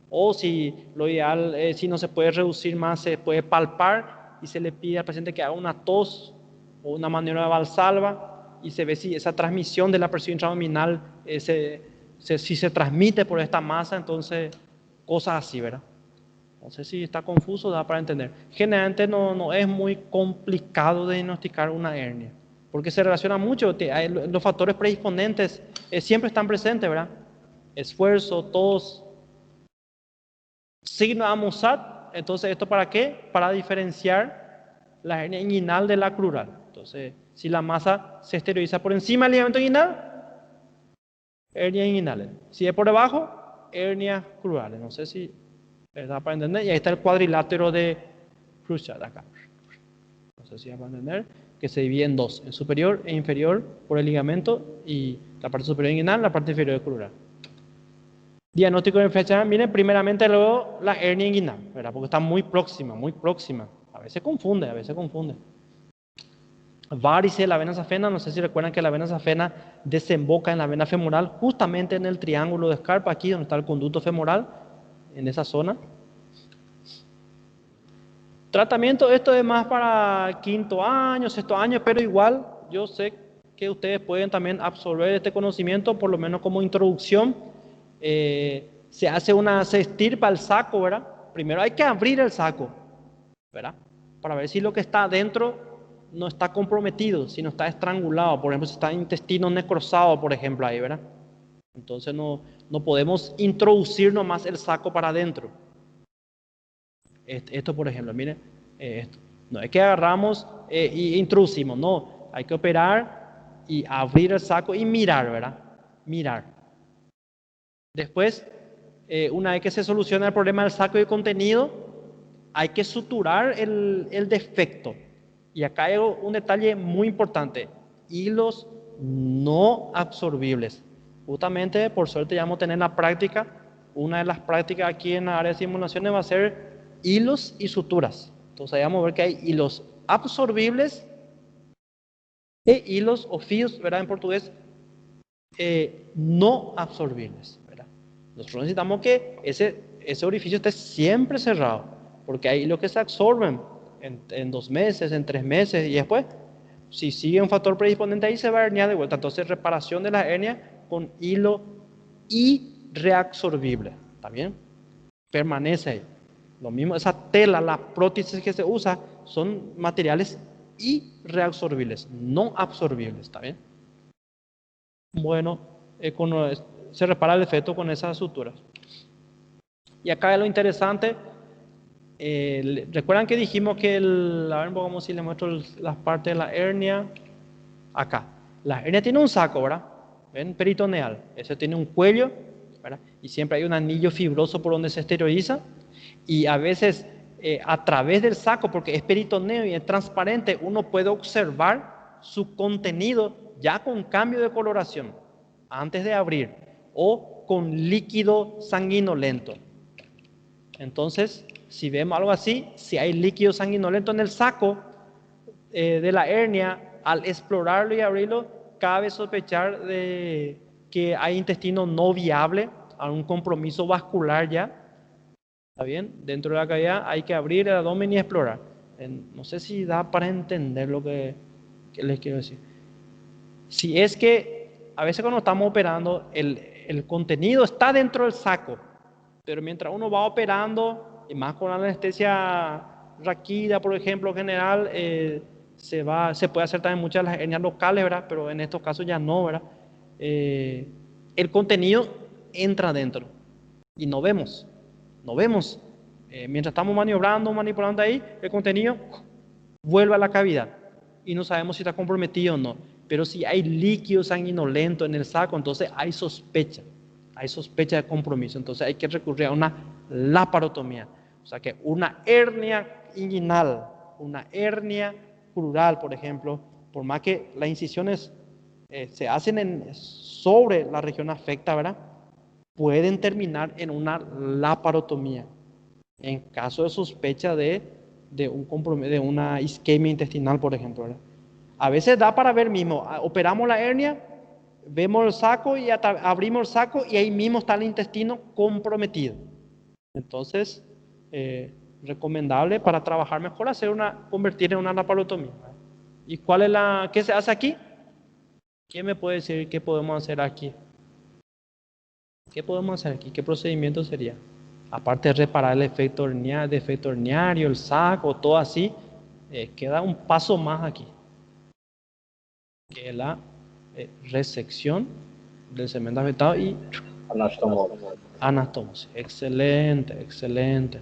o si lo ideal, si no se puede reducir más, se puede palpar y se le pide al paciente que haga una tos o una maniobra de Valsalva y se ve si esa transmisión de la presión intraabdominal si se transmite por esta masa. Entonces cosas así, ¿verdad? No sé si está confuso, da para entender. Generalmente no es muy complicado de diagnosticar una hernia, porque se relaciona mucho, los factores predisponentes siempre están presentes, ¿verdad? Esfuerzo, tos, signo de Amusat. Entonces, ¿esto para qué? Para diferenciar la hernia inguinal de la crural. Entonces, si la masa se exterioriza por encima del ligamento inguinal, hernia inguinal. Si es por debajo, hernia crural. No sé si da para entender. Y ahí está el cuadrilátero de Khrushchev acá. No sé si da para entender. Que se divide en dos, en superior e inferior por el ligamento, y la parte superior inguinal, la parte inferior crural. Diagnóstico de enfermedad, miren, primeramente luego la hernia inguinal, ¿verdad? Porque está muy próxima, muy próxima. A veces confunde, a veces confunde. Varices de la vena safena, no sé si recuerdan que la vena safena desemboca en la vena femoral, justamente en el triángulo de Scarpa, aquí donde está el conducto femoral, en esa zona. Tratamiento, esto es más para quinto año, sexto año, pero igual yo sé que ustedes pueden también absorber este conocimiento, por lo menos como introducción. Se estirpa el saco, ¿verdad? Primero hay que abrir el saco, ¿verdad? Para ver si lo que está adentro no está comprometido, si no está estrangulado, por ejemplo, si está intestino necrosado, por ejemplo, ahí, ¿verdad? Entonces no podemos introducir nomás el saco para adentro. Esto, por ejemplo, miren, esto. No es que agarramos y introducimos, no, hay que operar y abrir el saco y mirar, ¿verdad? Mirar. Después, una vez que se soluciona el problema del saco y el contenido, hay que suturar el defecto. Y acá hay un detalle muy importante: hilos no absorbibles. Justamente, por suerte, ya vamos a tener en la práctica. Una de las prácticas aquí en la área de simulaciones va a ser hilos y suturas. Entonces, ahí vamos a ver que hay hilos absorbibles e hilos o fios, ¿verdad? En portugués, no absorbibles, ¿verdad? Nosotros necesitamos que ese orificio esté siempre cerrado, porque hay hilos que se absorben en 2 meses, en 3 meses, y después, si sigue un factor predisponente ahí, se va a herniar de vuelta. Entonces, reparación de la hernia con hilo y reabsorbible, ¿está bien? Permanece ahí. Lo mismo, esa tela, la prótesis que se usa, son materiales y reabsorbibles, no absorbibles, ¿está bien? Bueno, se repara el defecto con esas suturas. Y acá es lo interesante. ¿Recuerdan que dijimos que a ver, vamos si les muestro las partes de la hernia? Acá. La hernia tiene un saco, ¿verdad? ¿Ven? Peritoneal. Ese tiene un cuello, ¿verdad? Y siempre hay un anillo fibroso por donde se exterioriza. Y a veces a través del saco, porque es peritoneo y es transparente, uno puede observar su contenido ya con cambio de coloración antes de abrir o con líquido sanguinolento. Entonces, si vemos algo así, si hay líquido sanguinolento en el saco de la hernia, al explorarlo y abrirlo, cabe sospechar de que hay intestino no viable, algún compromiso vascular ya. ¿Está bien? Dentro de la cavidad hay que abrir el abdomen y explorar. No sé si da para entender lo que les quiero decir. Si es que a veces cuando estamos operando, el contenido está dentro del saco, pero mientras uno va operando, y más con anestesia raquídea, por ejemplo, general, se puede hacer también muchas de las hernias locales, ¿verdad? Pero en estos casos ya no, ¿verdad? El contenido entra dentro y no vemos. Mientras estamos maniobrando, manipulando ahí, el contenido vuelve a la cavidad y no sabemos si está comprometido o no. Pero si hay líquido sanguinolento en el saco, entonces hay sospecha de compromiso. Entonces hay que recurrir a una laparotomía. O sea que una hernia inguinal, una hernia crural, por ejemplo, por más que las incisiones se hacen sobre la región afecta, ¿verdad? Pueden terminar en una laparotomía en caso de sospecha de una isquemia intestinal, por ejemplo, ¿verdad? A veces da para ver mismo, operamos la hernia, vemos el saco y abrimos el saco y ahí mismo está el intestino comprometido. Entonces, recomendable para trabajar mejor convertir en una laparotomía. ¿Y qué se hace aquí? ¿Quién me puede decir qué podemos hacer aquí? ¿Qué podemos hacer aquí? ¿Qué procedimiento sería? Aparte de reparar el defecto herniario, el saco, todo así, queda un paso más aquí, que es la resección del segmento afectado y anastomosis. Excelente, excelente.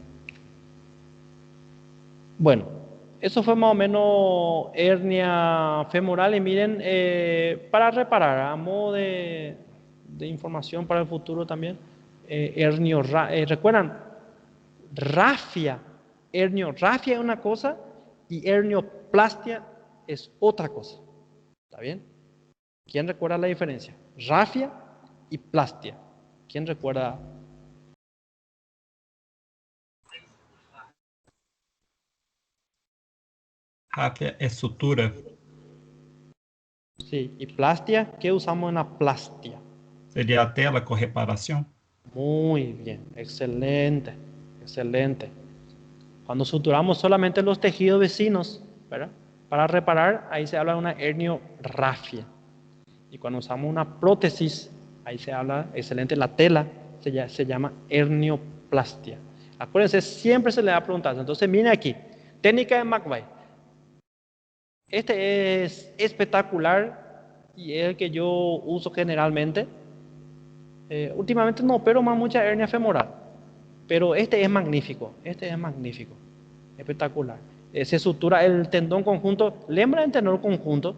Bueno, eso fue más o menos hernia femoral. Y miren, para reparar, a modo de información para el futuro también, ¿recuerdan? Herniorrafia es una cosa y hernioplastia es otra cosa. ¿Está bien? ¿Quién recuerda la diferencia? Rafia y plastia. ¿Quién recuerda? Rafia es sutura. Sí, y plastia, ¿qué usamos en la plastia? Seria a tela com reparação? Muy bien, excelente, excelente. Cuando suturamos solamente los tejidos vecinos, ¿verdad? Para reparar, ahí se habla de una herniorrafia. Y cuando usamos una prótesis, ahí se habla, excelente, la tela se llama hernioplastia. Acuérdense, siempre se le da preguntas. Entonces, miren aquí, técnica de McVeigh. Este es espectacular y es el que yo uso generalmente. Últimamente no opero más mucha hernia femoral, pero este es magnífico, espectacular. Se sutura el tendón conjunto, lembra el tendón conjunto,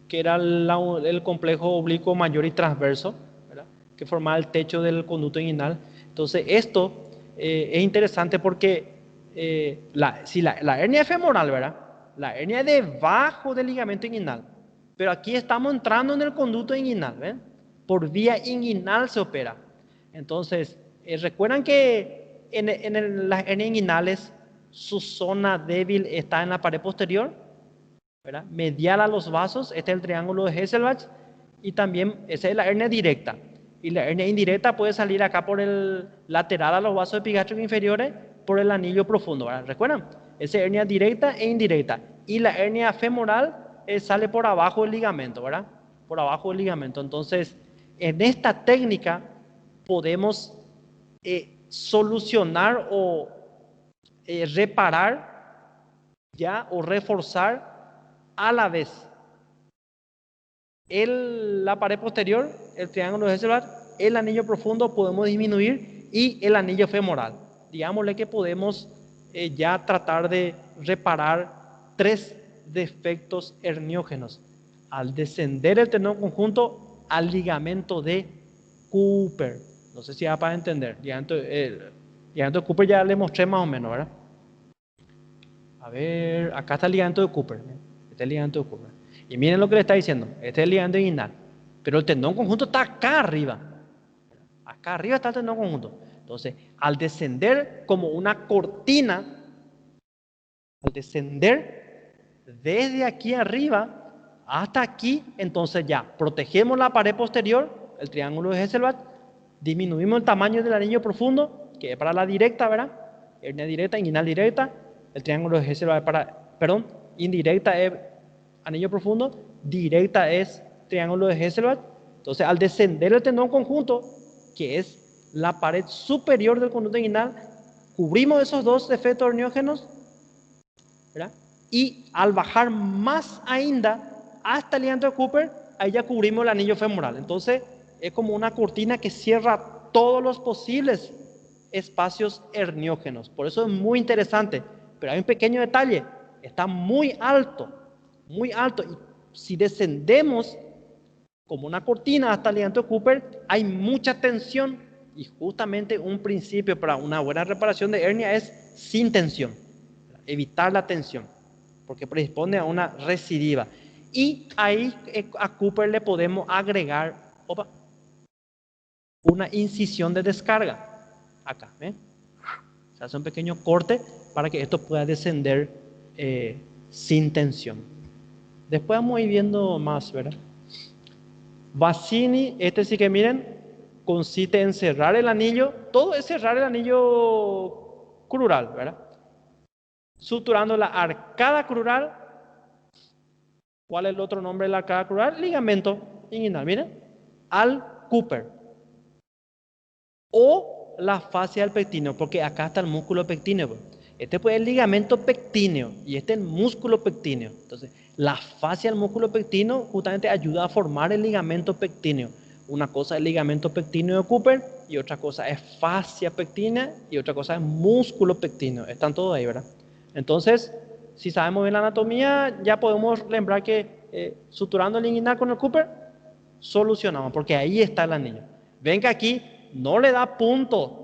que era el complejo oblicuo mayor y transverso, ¿verdad? Que formaba el techo del conducto inguinal. Entonces esto es interesante porque si la hernia es femoral, ¿verdad? La hernia es debajo del ligamento inguinal, pero aquí estamos entrando en el conducto inguinal, ¿ven? Por vía inguinal se opera. Entonces, recuerdan que las hernias inguinales su zona débil está en la pared posterior, ¿verdad? Medial a los vasos, este es el triángulo de Hesselbach, y también esa es la hernia directa. Y la hernia indirecta puede salir acá por el lateral a los vasos epigástricos inferiores, por el anillo profundo, ¿verdad? ¿Recuerdan? Esa es hernia directa e indirecta. Y la hernia femoral sale por abajo del ligamento, ¿verdad? Por abajo del ligamento. Entonces, en esta técnica podemos solucionar o reparar ya o reforzar a la vez la pared posterior, el triángulo de Hesselbach, el anillo profundo podemos disminuir y el anillo femoral. Digámosle que podemos ya tratar de reparar 3 defectos herniógenos. Al descender el tendón conjunto al ligamento de Cooper. No sé si va para entender. Ligamento de Cooper ya le mostré más o menos, ¿verdad? A ver, acá está el ligamento de Cooper. Este es el ligamento de Cooper. Y miren lo que le está diciendo. Este es el ligamento inguinal. Pero el tendón conjunto está acá arriba. Acá arriba está el tendón conjunto. Entonces, al descender como una cortina, al descender desde aquí arriba hasta aquí, entonces ya protegemos la pared posterior, el triángulo de Hesselbach, disminuimos el tamaño del anillo profundo, que es para la directa, ¿verdad? Hernia directa, inguinal directa, el triángulo de Hesselbach indirecta es anillo profundo, directa es triángulo de Hesselbach. Entonces, al descender el tendón conjunto, que es la pared superior del conducto inguinal, cubrimos esos 2 defectos herniógenos, ¿verdad? Y al bajar más ainda hasta el ligamento de Cooper, ahí ya cubrimos el anillo femoral. Entonces, es como una cortina que cierra todos los posibles espacios herniógenos. Por eso es muy interesante. Pero hay un pequeño detalle, está muy alto, y si descendemos como una cortina hasta el ligamento de Cooper, hay mucha tensión, y justamente un principio para una buena reparación de hernia es sin tensión, evitar la tensión, porque predispone a una recidiva. Y ahí a Cooper le podemos agregar una incisión de descarga, acá, ¿eh? Se hace un pequeño corte para que esto pueda descender sin tensión. Después vamos a ir viendo más, ¿verdad? Bassini, este sí que miren, consiste en cerrar el anillo, todo es cerrar el anillo crural, ¿verdad? Suturando la arcada crural. ¿Cuál es el otro nombre de la arcada crural? Ligamento inguinal, miren, al Cooper. O la fascia del pectíneo, porque acá está el músculo pectíneo. Este pues es el ligamento pectíneo y este es el músculo pectíneo. Entonces, la fascia del músculo pectíneo justamente ayuda a formar el ligamento pectíneo. Una cosa es el ligamento pectíneo de Cooper y otra cosa es fascia pectínea y otra cosa es músculo pectíneo. Están todos ahí, ¿verdad? Entonces, si sabemos bien la anatomía, ya podemos lembrar que suturando el inguinal con el Cooper, solucionamos, porque ahí está el anillo. Ven que aquí no le da punto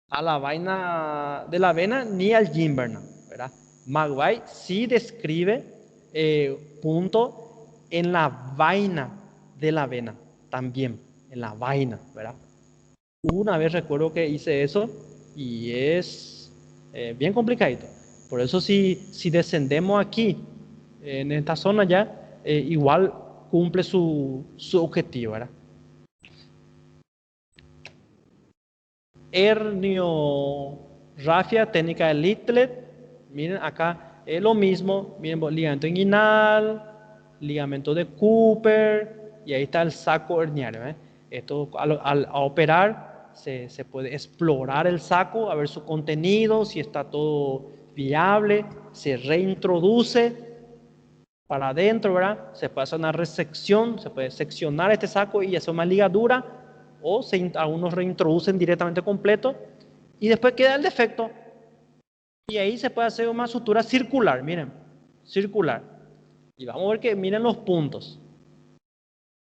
a la vaina de la vena ni al gimberna, ¿verdad? McVeigh sí describe punto en la vaina de la vena, también, en la vaina, ¿verdad? Una vez recuerdo que hice eso y es bien complicadito. Por eso si descendemos aquí en esta zona ya, igual cumple su objetivo, ¿verdad? Herniorrafia, técnica de Littlet. Miren acá es lo mismo. Miren, ligamento inguinal, ligamento de Cooper, y ahí está el saco herniario. Esto al operar se puede explorar el saco, a ver su contenido, si está todo viable, se reintroduce para adentro, ¿verdad? Se puede hacer una resección, se puede seccionar este saco y hacer una ligadura, o algunos reintroducen directamente completo y después queda el defecto. Y ahí se puede hacer una sutura circular, miren, circular. Y vamos a ver que miren los puntos.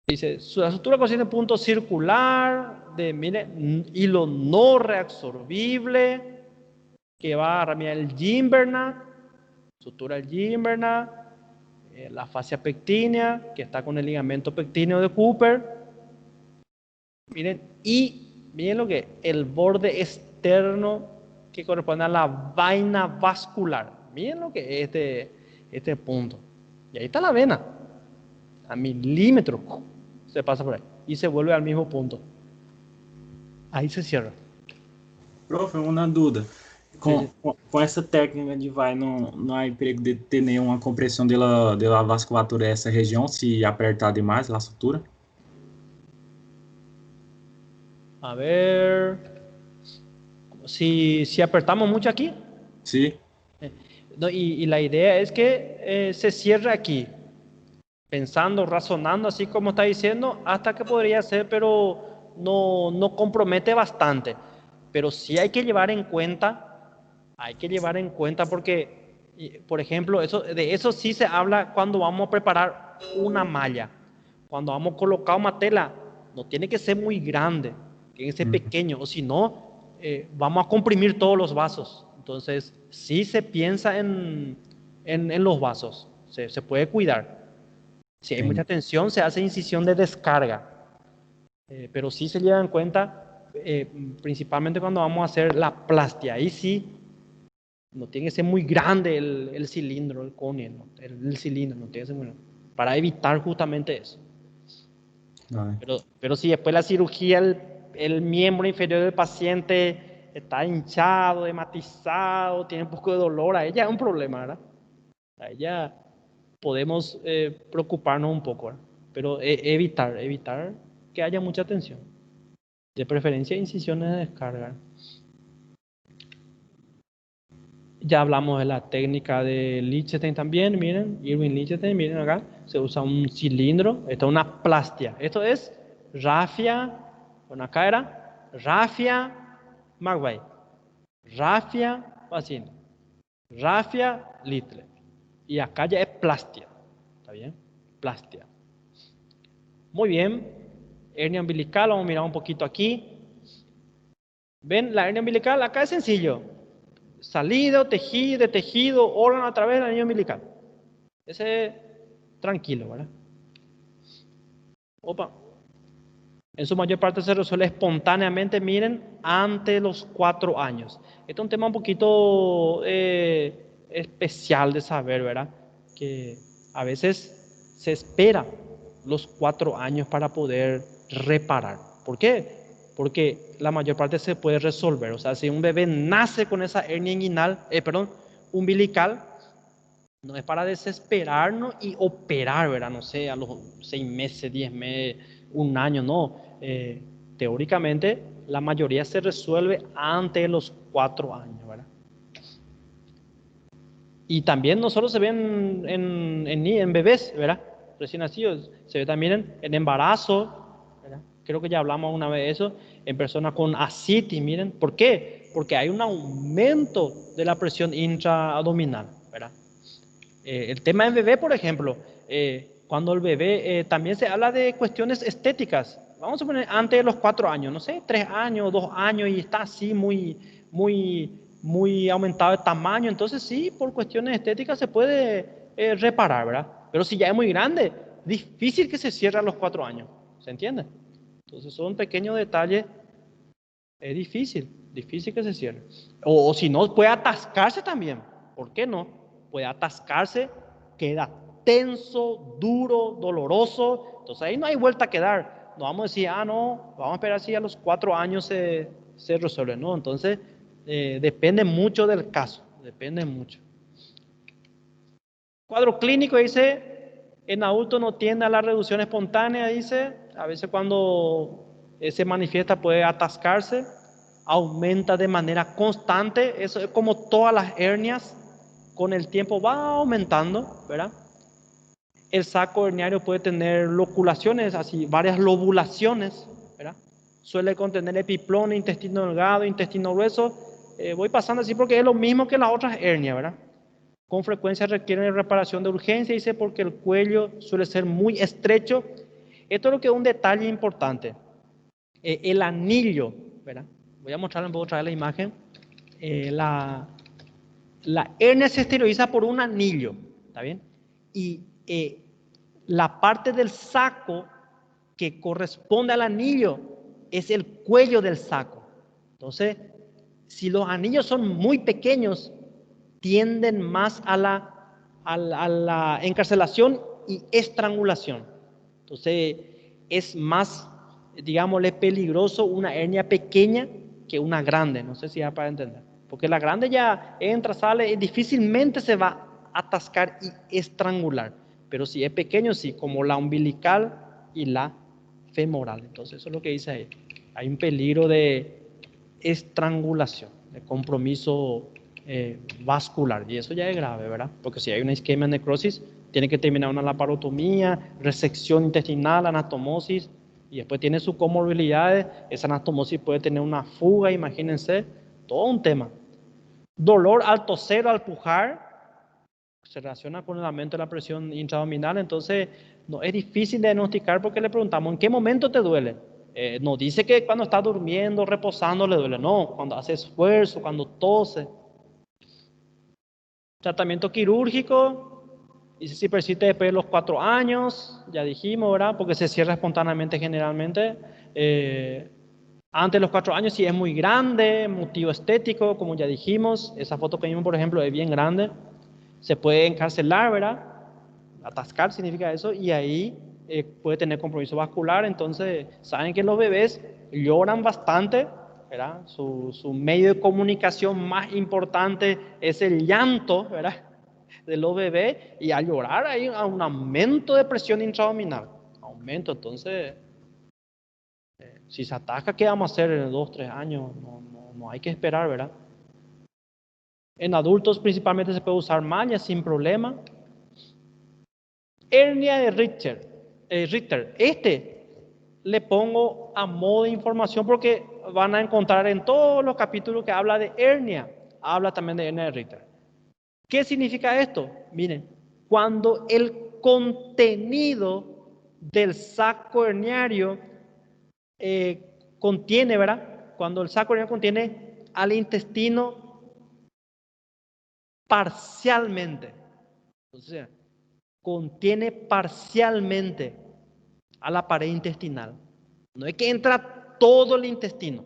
Dice, la sutura consiste en punto circular, miren, hilo no reabsorbible, que va a mirar el Gimbernath, sutura el Gimbernath, la fascia pectínea, que está con el ligamento pectíneo de Cooper. Miren, y miren lo que el borde externo que corresponde a la vaina vascular. Miren lo que es este punto. Y ahí está la vena. A milímetros se pasa por ahí. Y se vuelve al mismo punto. Aí se cierra. Profe, uma dúvida. Com essa técnica de vai, não há perigo de ter nenhuma compressão da vasculatura dessa região se apertar demais a sutura? A ver, si apretamos mucho aquí. Sí. No, y la idea es que se cierre aquí, pensando, razonando, así como está diciendo, hasta que podría ser, pero no compromete bastante. Pero sí hay que llevar en cuenta porque, por ejemplo, de eso sí se habla cuando vamos a preparar una malla. Cuando vamos a colocar una tela, no tiene que ser muy grande, tiene que ser pequeño, o si no, vamos a comprimir todos los vasos. Entonces, sí se piensa en los vasos, se puede cuidar. Si hay mucha tensión, se hace incisión de descarga. Pero sí se lleva en cuenta, principalmente cuando vamos a hacer la plastia. Ahí sí, no tiene que ser muy grande el cilindro, el conio, ¿no? El cilindro no tiene que ser muy grande, para evitar justamente eso. Pero si después de la cirugía el miembro inferior del paciente está hinchado, hematizado, tiene un poco de dolor, ahí ya es un problema, ¿verdad? Ahí ya podemos preocuparnos un poco, ¿verdad? Pero evitar que haya mucha tensión. De preferencia incisiones de descarga. Ya hablamos de la técnica de Lichtenstein también, miren, Irving Lichtenstein, miren acá, se usa un cilindro, esto es una plastia, esto es Raffia, bueno acá era Raffia Magway, Raffia Pacini, Raffia Littlet, y acá ya es plastia, ¿está bien? Plastia. Muy bien, hernia umbilical, vamos a mirar un poquito aquí. ¿Ven? La hernia umbilical acá es sencillo. Salido, tejido, órgano a través del anillo umbilical. Ese tranquilo, ¿verdad? Opa. En su mayor parte se resuelve espontáneamente, miren, ante los 4 años. Este es un tema un poquito especial de saber, ¿verdad? Que a veces se espera los 4 años para poder reparar. ¿Por qué? Porque la mayor parte se puede resolver. O sea, si un bebé nace con esa hernia inguinal, umbilical, no es para desesperarnos y operar, ¿verdad? No sé, a los 6 meses, 10 meses, 1 año, no. Teóricamente, la mayoría se resuelve antes de los 4 años, ¿verdad? Y también no solo se ve en bebés, ¿verdad? Recién nacidos, se ve también en embarazo, ¿verdad? Creo que ya hablamos una vez de eso, en personas con ascitis, miren. ¿Por qué? Porque hay un aumento de la presión intraabdominal, ¿verdad? El tema en bebé, por ejemplo, cuando el bebé, también se habla de cuestiones estéticas. Vamos a poner antes de los 4 años, no sé, 3 años, 2 años, y está así muy aumentado de tamaño. Entonces sí, por cuestiones estéticas se puede reparar, ¿verdad? Pero si ya es muy grande, difícil que se cierre a los 4 años, ¿se entiende? Entonces son pequeños detalles, es difícil que se cierre. O si no, puede atascarse también, ¿por qué no? Puede atascarse queda tenso, duro, doloroso. Entonces ahí no hay vuelta a quedar. No vamos a decir, no, vamos a esperar si a los 4 años se resuelve. No, entonces depende mucho del caso, depende mucho. Cuadro clínico dice, en adulto no tiende a la reducción espontánea, dice, a veces cuando se manifiesta puede atascarse, aumenta de manera constante, eso es como todas las hernias, con el tiempo va aumentando, ¿verdad? El saco herniario puede tener loculaciones, así varias lobulaciones, ¿verdad? Suele contener epiplón, intestino delgado, intestino grueso. Voy pasando así porque es lo mismo que las otras hernias, ¿verdad? Con frecuencia requieren reparación de urgencia, dice, porque el cuello suele ser muy estrecho. Esto es lo que es un detalle importante. El anillo, ¿verdad? Voy a mostrarle un poco otra vez la imagen. La hernia se esteriliza por un anillo, ¿está bien? Y la parte del saco que corresponde al anillo es el cuello del saco. Entonces, si los anillos son muy pequeños, tienden más a la encarcelación y estrangulación. Entonces, es más, digámosle, peligroso una hernia pequeña que una grande. No sé si ya para entender. Porque la grande ya entra, sale y difícilmente se va a atascar y estrangular. Pero si es pequeño, sí, como la umbilical y la femoral. Entonces, eso es lo que dice ahí. Hay un peligro de estrangulación, de compromiso vascular, y eso ya es grave, ¿verdad? Porque si hay una isquemia necrosis, tiene que terminar una laparotomía, resección intestinal, anastomosis, y después tiene sus comorbilidades. Esa anastomosis puede tener una fuga, imagínense, todo un tema. Dolor al toser, al pujar, se relaciona con el aumento de la presión intraabdominal. Entonces no es difícil de diagnosticar porque le preguntamos, ¿en qué momento te duele? No dice que cuando está durmiendo, reposando le duele, no, cuando hace esfuerzo, cuando tose. Tratamiento quirúrgico, dice si persiste después de los 4 años, ya dijimos, ¿verdad? Porque se cierra espontáneamente generalmente. Antes de los 4 años, si es muy grande, motivo estético, como ya dijimos, esa foto que vimos, por ejemplo, es bien grande. Se puede encarcelar, ¿verdad? Atascar significa eso, y ahí puede tener compromiso vascular. Entonces, saben que los bebés lloran bastante, ¿verdad? Su medio de comunicación más importante es el llanto, ¿verdad? De los bebés, y al llorar hay un aumento de presión intraabdominal. Aumento, entonces, si se ataca, ¿qué vamos a hacer en 2, 3 años? No hay que esperar, ¿verdad? En adultos principalmente se puede usar malla sin problema. Hernia de Richter. Le pongo a modo de información porque van a encontrar en todos los capítulos que habla de hernia, habla también de hernia de Richter. ¿Qué significa esto? Miren, cuando el contenido del saco herniario contiene, ¿verdad? Cuando el saco herniario contiene al intestino parcialmente, o sea, contiene parcialmente a la pared intestinal. No es que entra todo el intestino,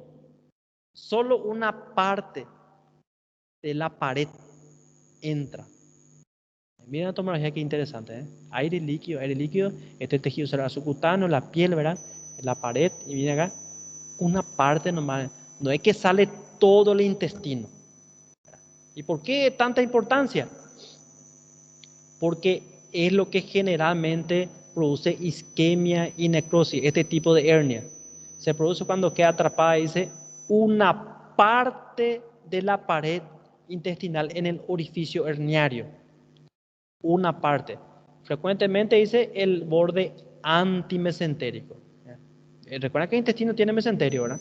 solo una parte de la pared entra. Miren la tomografía, qué interesante, ¿eh? Aire líquido, este tejido celular subcutáneo, la piel, ¿verdad? La pared, y miren acá, una parte nomás, no es que sale todo el intestino. ¿Y por qué tanta importancia? Porque es lo que generalmente produce isquemia y necrosis, este tipo de hernia. Se produce cuando queda atrapada, dice, una parte de la pared intestinal en el orificio herniario. Una parte. Frecuentemente dice el borde antimesentérico. Recuerda que el intestino tiene mesenterio, ¿verdad?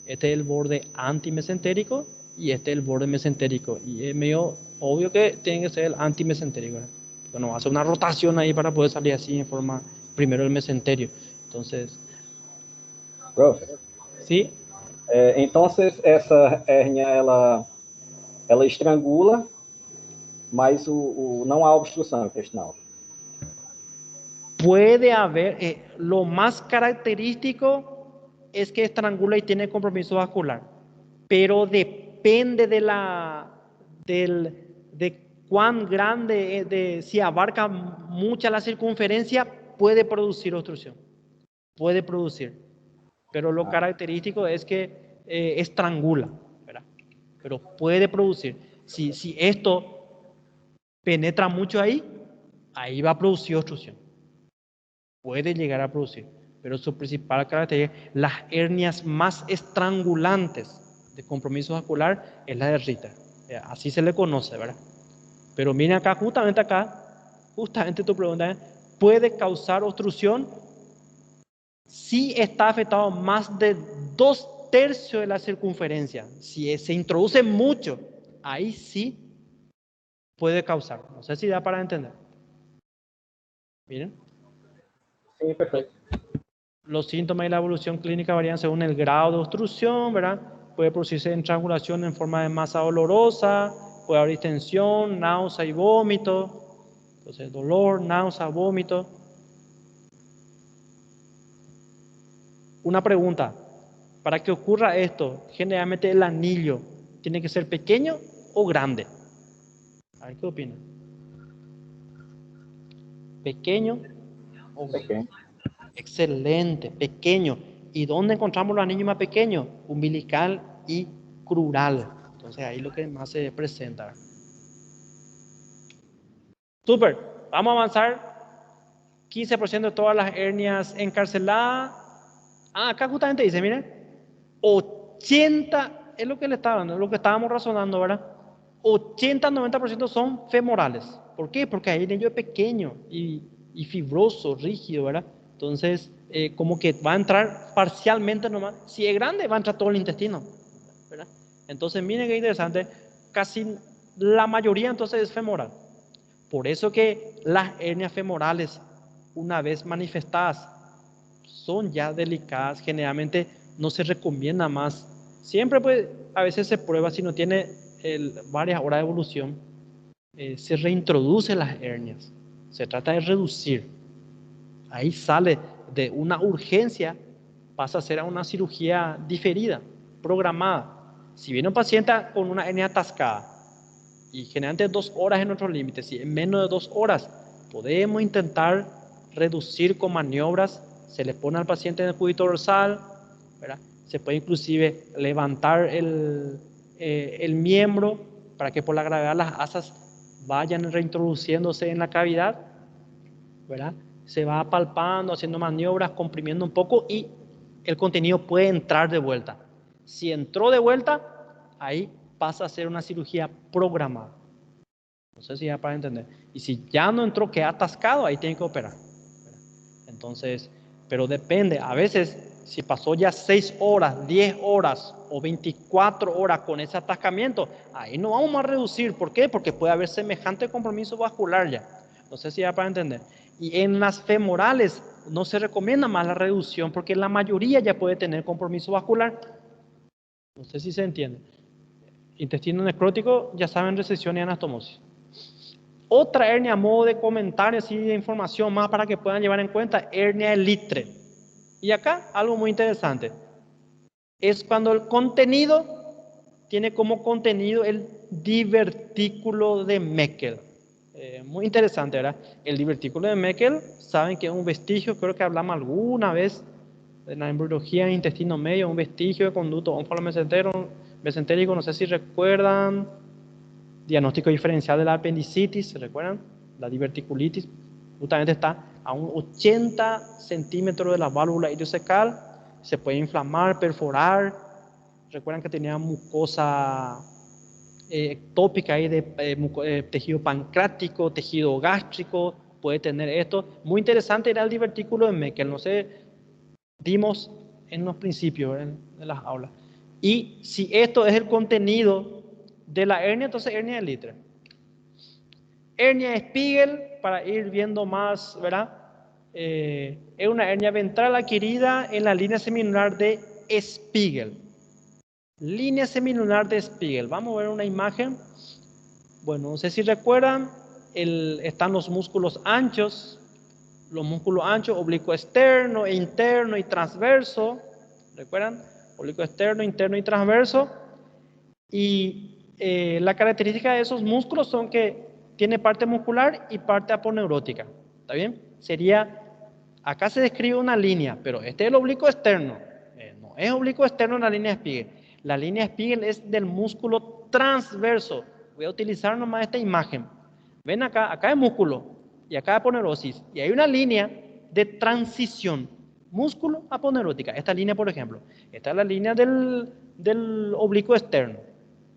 Este es el borde antimesentérico y este es el borde mesentérico. Y es medio obvio que tiene que ser el antimesentérico, ¿verdad? Bueno, hace una rotación ahí para poder salir así en forma, primero el mesenterio. Entonces, Prof, ¿sí? entonces essa hérnia, ela estrangula, mas não há obstrução intestinal. Puede haber, lo más característico es que estrangula y tiene compromiso vascular, pero depende de cuán grande, si abarca mucha la circunferencia, puede producir obstrucción. Puede producir. Pero lo característico es que estrangula, ¿verdad? Pero puede producir. Si esto penetra mucho ahí va a producir obstrucción. Puede llegar a producir. Pero su principal característica, las hernias más estrangulantes de compromiso vascular es la de Ritter. Así se le conoce, ¿verdad? Pero miren acá, justamente tu pregunta es, ¿puede causar obstrucción? Si está afectado más de 2/3 de la circunferencia, si se introduce mucho, ahí sí puede causar. No sé si da para entender. Miren. Sí, perfecto. Los síntomas y la evolución clínica varían según el grado de obstrucción, ¿verdad? Puede producirse estrangulación en forma de masa dolorosa, puede haber distensión, náusea y vómito. Entonces, dolor, náusea, vómito. Una pregunta. Para que ocurra esto, generalmente el anillo tiene que ser pequeño o grande. A ver qué opinan. ¿Pequeño o grande? Pequeño. Excelente, pequeño. ¿Y dónde encontramos los anillos más pequeños? Umbilical y crural. Entonces ahí lo que más se presenta. Súper, vamos a avanzar. 15% de todas las hernias encarceladas. Acá justamente dice, miren, 80, es lo que le estaba dando, es lo que estábamos razonando, ¿verdad? 80-90% son femorales. ¿Por qué? Porque ahí el anillo es pequeño y fibroso, rígido, ¿verdad? Entonces, como que va a entrar parcialmente nomás. Si es grande, va a entrar todo el intestino, ¿verdad? Entonces, miren qué interesante. Casi la mayoría entonces es femoral. Por eso que las hernias femorales, una vez manifestadas, son ya delicadas. Generalmente no se recomienda más. Siempre pues, a veces se prueba si no tiene varias horas de evolución. Se reintroduce las hernias. Se trata de reducir. Ahí sale de una urgencia, pasa a ser a una cirugía diferida, programada. Si viene un paciente con una hernia atascada y generalmente 2 horas es nuestro límite, si en menos de 2 horas podemos intentar reducir con maniobras, se le pone al paciente en el cúbito dorsal, ¿verdad? Se puede inclusive levantar el miembro para que por la gravedad las asas vayan reintroduciéndose en la cavidad, ¿verdad? Se va palpando, haciendo maniobras, comprimiendo un poco y el contenido puede entrar de vuelta. Si entró de vuelta, ahí pasa a ser una cirugía programada. No sé si ya para entender. Y si ya no entró, queda atascado, ahí tiene que operar. Entonces, pero depende. A veces, si pasó ya 6 horas, 10 horas o 24 horas con ese atascamiento, ahí no vamos a reducir. ¿Por qué? Porque puede haber semejante compromiso vascular ya. No sé si ya para entender. Y en las femorales no se recomienda más la reducción porque la mayoría ya puede tener compromiso vascular. No sé si se entiende. Intestino necrótico, ya saben, recesión y anastomosis. Otra hernia a modo de comentario, así de información más para que puedan llevar en cuenta, hernia de Litre. Y acá algo muy interesante. Es cuando el contenido tiene como contenido el divertículo de Meckel. Muy interesante, ¿verdad? El divertículo de Meckel, saben que es un vestigio, creo que hablamos alguna vez de la embriología en intestino medio, un vestigio de conducto ónfalo-mesentérico, no sé si recuerdan, diagnóstico diferencial de la apendicitis, ¿se recuerdan? La diverticulitis, justamente está a un 80 centímetros de la válvula ileocecal, se puede inflamar, perforar. Recuerdan que tenía mucosa ectópica ahí de tejido pancreático, tejido gástrico, puede tener esto. Muy interesante era el divertículo de Meckel, no sé, dimos en los principios en las aulas. Y si esto es el contenido de la hernia, entonces hernia de Litre. Hernia de Spiegel, para ir viendo más, ¿verdad? Es una hernia ventral adquirida en la línea semilunar de Spiegel. Línea semilunar de Spiegel. Vamos a ver una imagen. Bueno, no sé si recuerdan, están los músculos anchos, oblicuo externo, interno y transverso. ¿Recuerdan? Oblicuo externo, interno y transverso. Y la característica de esos músculos son que tiene parte muscular y parte aponeurótica. ¿Está bien? Sería, acá se describe una línea, pero este es el oblicuo externo. No es oblicuo externo la línea de Spiegel. La línea de Spiegel es del músculo transverso. Voy a utilizar nomás esta imagen. Ven acá, acá es músculo y acá es aponeurosis. Y hay una línea de transición músculo aponeurótica. Esta línea, por ejemplo, esta es la línea del oblicuo externo,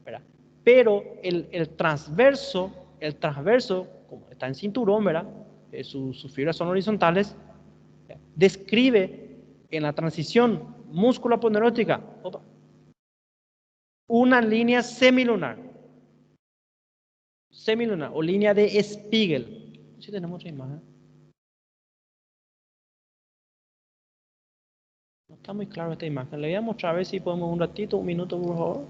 ¿verdad? Pero el transverso, como está en cinturón, ¿verdad? Sus fibras son horizontales, describe en la transición músculo aponeurótica una línea semilunar o línea de Spiegel. Si tenemos otra imagen. No está muy claro esta imagen. Le voy a mostrar a ver si podemos un ratito, un minuto, por favor.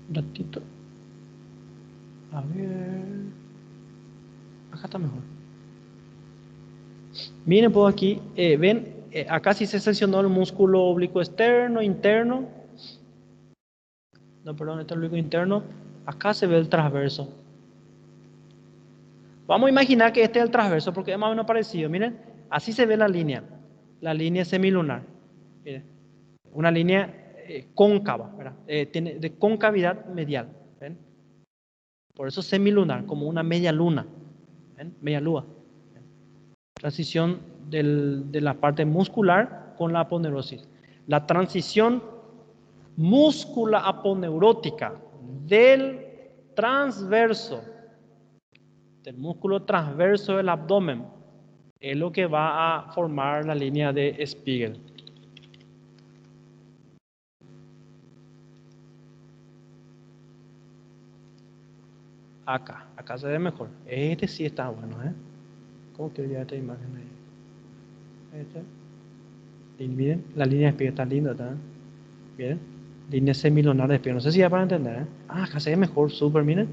Un ratito. A ver. Acá está mejor. Miren, pues aquí, ven, acá sí se seccionó el músculo oblicuo externo, interno. No, perdón, este es el oblicuo interno. Acá se ve el transverso. Vamos a imaginar que este es el transverso porque es más o menos parecido. Miren, así se ve la línea semilunar. Miren, una línea cóncava, ¿verdad? Tiene de concavidad medial. ¿Ven? Por eso semilunar, como una media luna. ¿Ven? Media luna. Transición de la parte muscular con la aponeurosis. La transición músculo-aponeurótica del transverso, del músculo transverso del abdomen, es lo que va a formar la línea de Spiegel. Acá se ve mejor. Este sí está bueno, ¿eh? ¿Cómo quiero llevar esta imagen ahí? Miren, la línea de Spiegel está linda, ¿está? Miren, línea semilunar de Spiegel. No sé si ya para entender, ¿eh? Acá se ve mejor, súper, miren.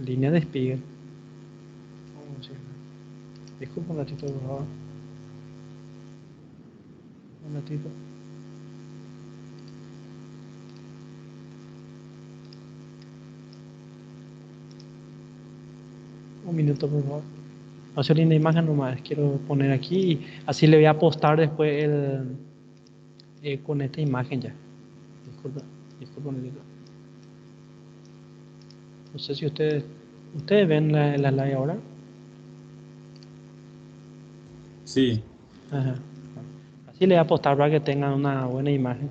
Línea de Spiegel. Disculpa un ratito, por favor. Un ratito. Un minuto, por favor. No se linda imagen nomás. Quiero poner aquí y así le voy a postar después con esta imagen ya. Disculpa un ratito. No sé si ustedes ven la live ahora. Sí. Ajá. Así le voy a postar para que tengan una buena imagen.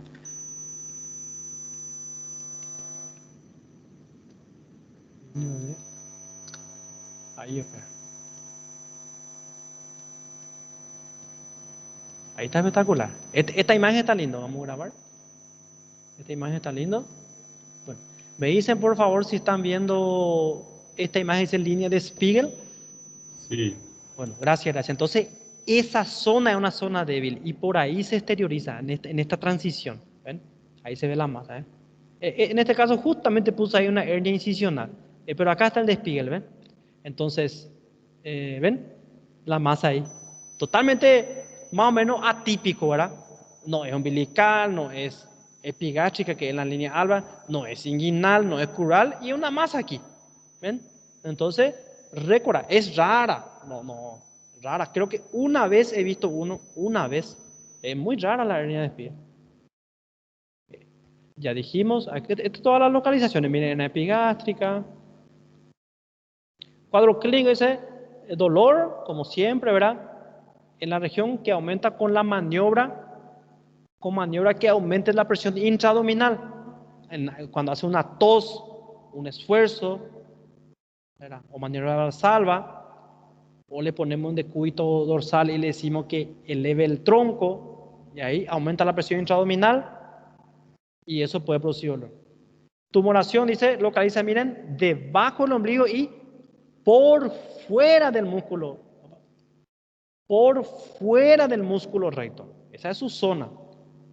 Ahí, okay. Ahí está espectacular. Esta imagen está linda. Vamos a grabar. Esta imagen está linda. Bueno, me dicen por favor si están viendo esta imagen en línea de Spiegel. Sí. Bueno, gracias. Entonces, esa zona es una zona débil y por ahí se exterioriza en esta transición. ¿Ven? Ahí se ve la masa. En este caso justamente puse ahí una hernia incisional. Pero acá está el de Spiegel, ¿ven? Entonces, ¿ven? La masa ahí. Totalmente más o menos atípico, ¿verdad? No es umbilical, no es epigástrica, que es la línea alba, no es inguinal, no es crural, y una masa aquí. ¿Ven? Entonces, récora, es rara. No, rara. Creo que una vez he visto una vez. Es muy rara la hernia de Spiegel. Ya dijimos, aquí, todas las localizaciones, miren, en epigástrica. Cuadro clínico dice dolor, como siempre, ¿verdad? En la región que aumenta con maniobra que aumente la presión intraabdominal. Cuando hace una tos, un esfuerzo, ¿verdad? O maniobra valsalva, o le ponemos un decúbito dorsal y le decimos que eleve el tronco, y ahí aumenta la presión intraabdominal, y eso puede producir dolor. Tumoración, dice, localiza, miren, debajo del ombligo y por fuera del músculo. Por fuera del músculo recto. Esa es su zona.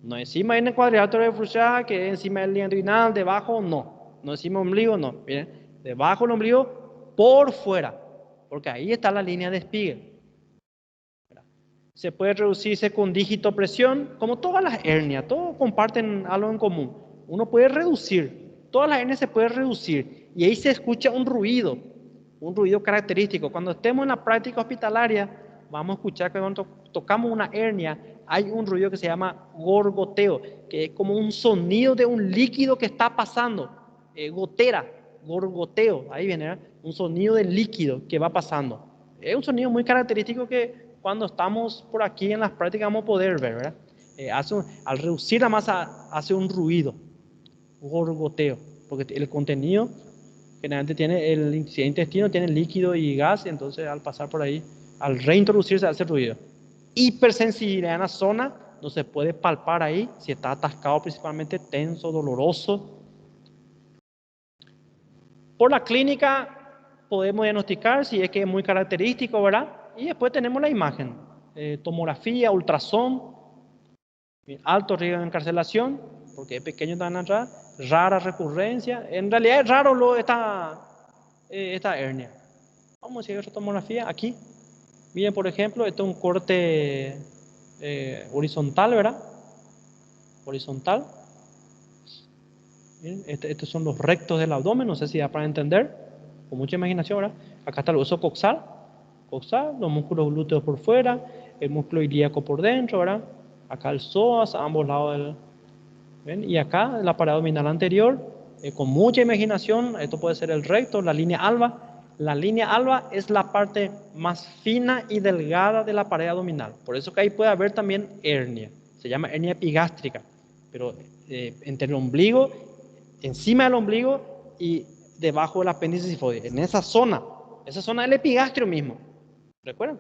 No encima en el cuadrilátero de Fouchard, que es encima del lienzo inguinal, debajo, no. No encima del ombligo, no. Miren, debajo del ombligo, por fuera. Porque ahí está la línea de Spiegel. Se puede reducirse con dígito presión, como todas las hernias, todos comparten algo en común. uno puede reducir, todas las hernias se pueden reducir y ahí se escucha un ruido característico. Cuando estemos en la práctica hospitalaria, vamos a escuchar que cuando tocamos una hernia, hay un ruido que se llama gorgoteo, que es como un sonido de un líquido que está pasando, gotera, gorgoteo, ahí viene, ¿verdad? Un sonido de líquido que va pasando. Es un sonido muy característico que cuando estamos por aquí en las prácticas vamos a poder ver, ¿verdad? Al reducir la masa hace un ruido, gorgoteo, porque el contenido generalmente tiene, el intestino tiene líquido y gas, y entonces al pasar por ahí, al reintroducirse hace ruido. Hipersensibilidad en la zona, no se puede palpar ahí, si está atascado principalmente, tenso, doloroso. Por la clínica podemos diagnosticar si es que es muy característico, ¿verdad? Y después tenemos la imagen, tomografía, ultrasonido, alto riesgo de encarcelación, porque es pequeño tan atrás, rara recurrencia. En realidad es raro esta hernia. Vamos a ver otra tomografía aquí. Miren, por ejemplo, esto es un corte horizontal, ¿verdad? Horizontal. Miren, estos son los rectos del abdomen, no sé si da para entender, con mucha imaginación, ¿verdad? Acá está el hueso coxal, los músculos glúteos por fuera, el músculo ilíaco por dentro, ¿verdad? Acá el psoas a ambos lados del... ¿ven? Y acá la pared abdominal anterior, con mucha imaginación, esto puede ser el recto, la línea alba. La línea alba es la parte más fina y delgada de la pared abdominal. Por eso que ahí puede haber también hernia. Se llama hernia epigástrica. Pero entre el ombligo, encima del ombligo y debajo del apéndice sifoide. En esa zona es el epigastrio mismo. ¿Recuerdan?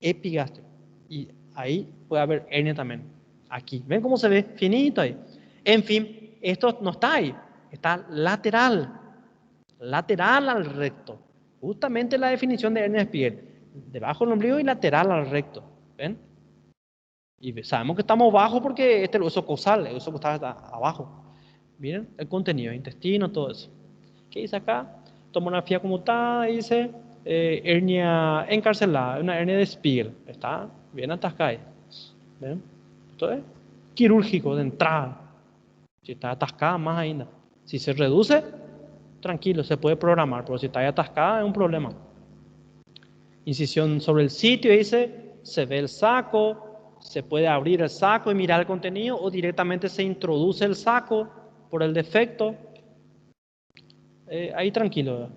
Epigastrio. Y ahí puede haber hernia también. Aquí. ¿Ven cómo se ve? Finito ahí. En fin, esto no está ahí. Está lateral. Lateral al recto. Justamente la definición de hernia de Spiegel. Debajo del ombligo y lateral al recto. ¿Ven? Y sabemos que estamos bajo porque este es el hueso coxal. El hueso coxal está abajo. Miren el contenido, intestino, todo eso. ¿Qué dice acá? Tomografía conmutada, dice hernia encarcelada, una hernia de Spiegel. Está bien atascada ahí. ¿Ven? Esto es quirúrgico de entrada. Si está atascada, más ainda. Si se reduce, tranquilo, se puede programar, pero si está ahí atascada es un problema. Incisión sobre el sitio, dice, se ve el saco, se puede abrir el saco y mirar el contenido, o directamente se introduce el saco por el defecto. Ahí tranquilo, ¿verdad?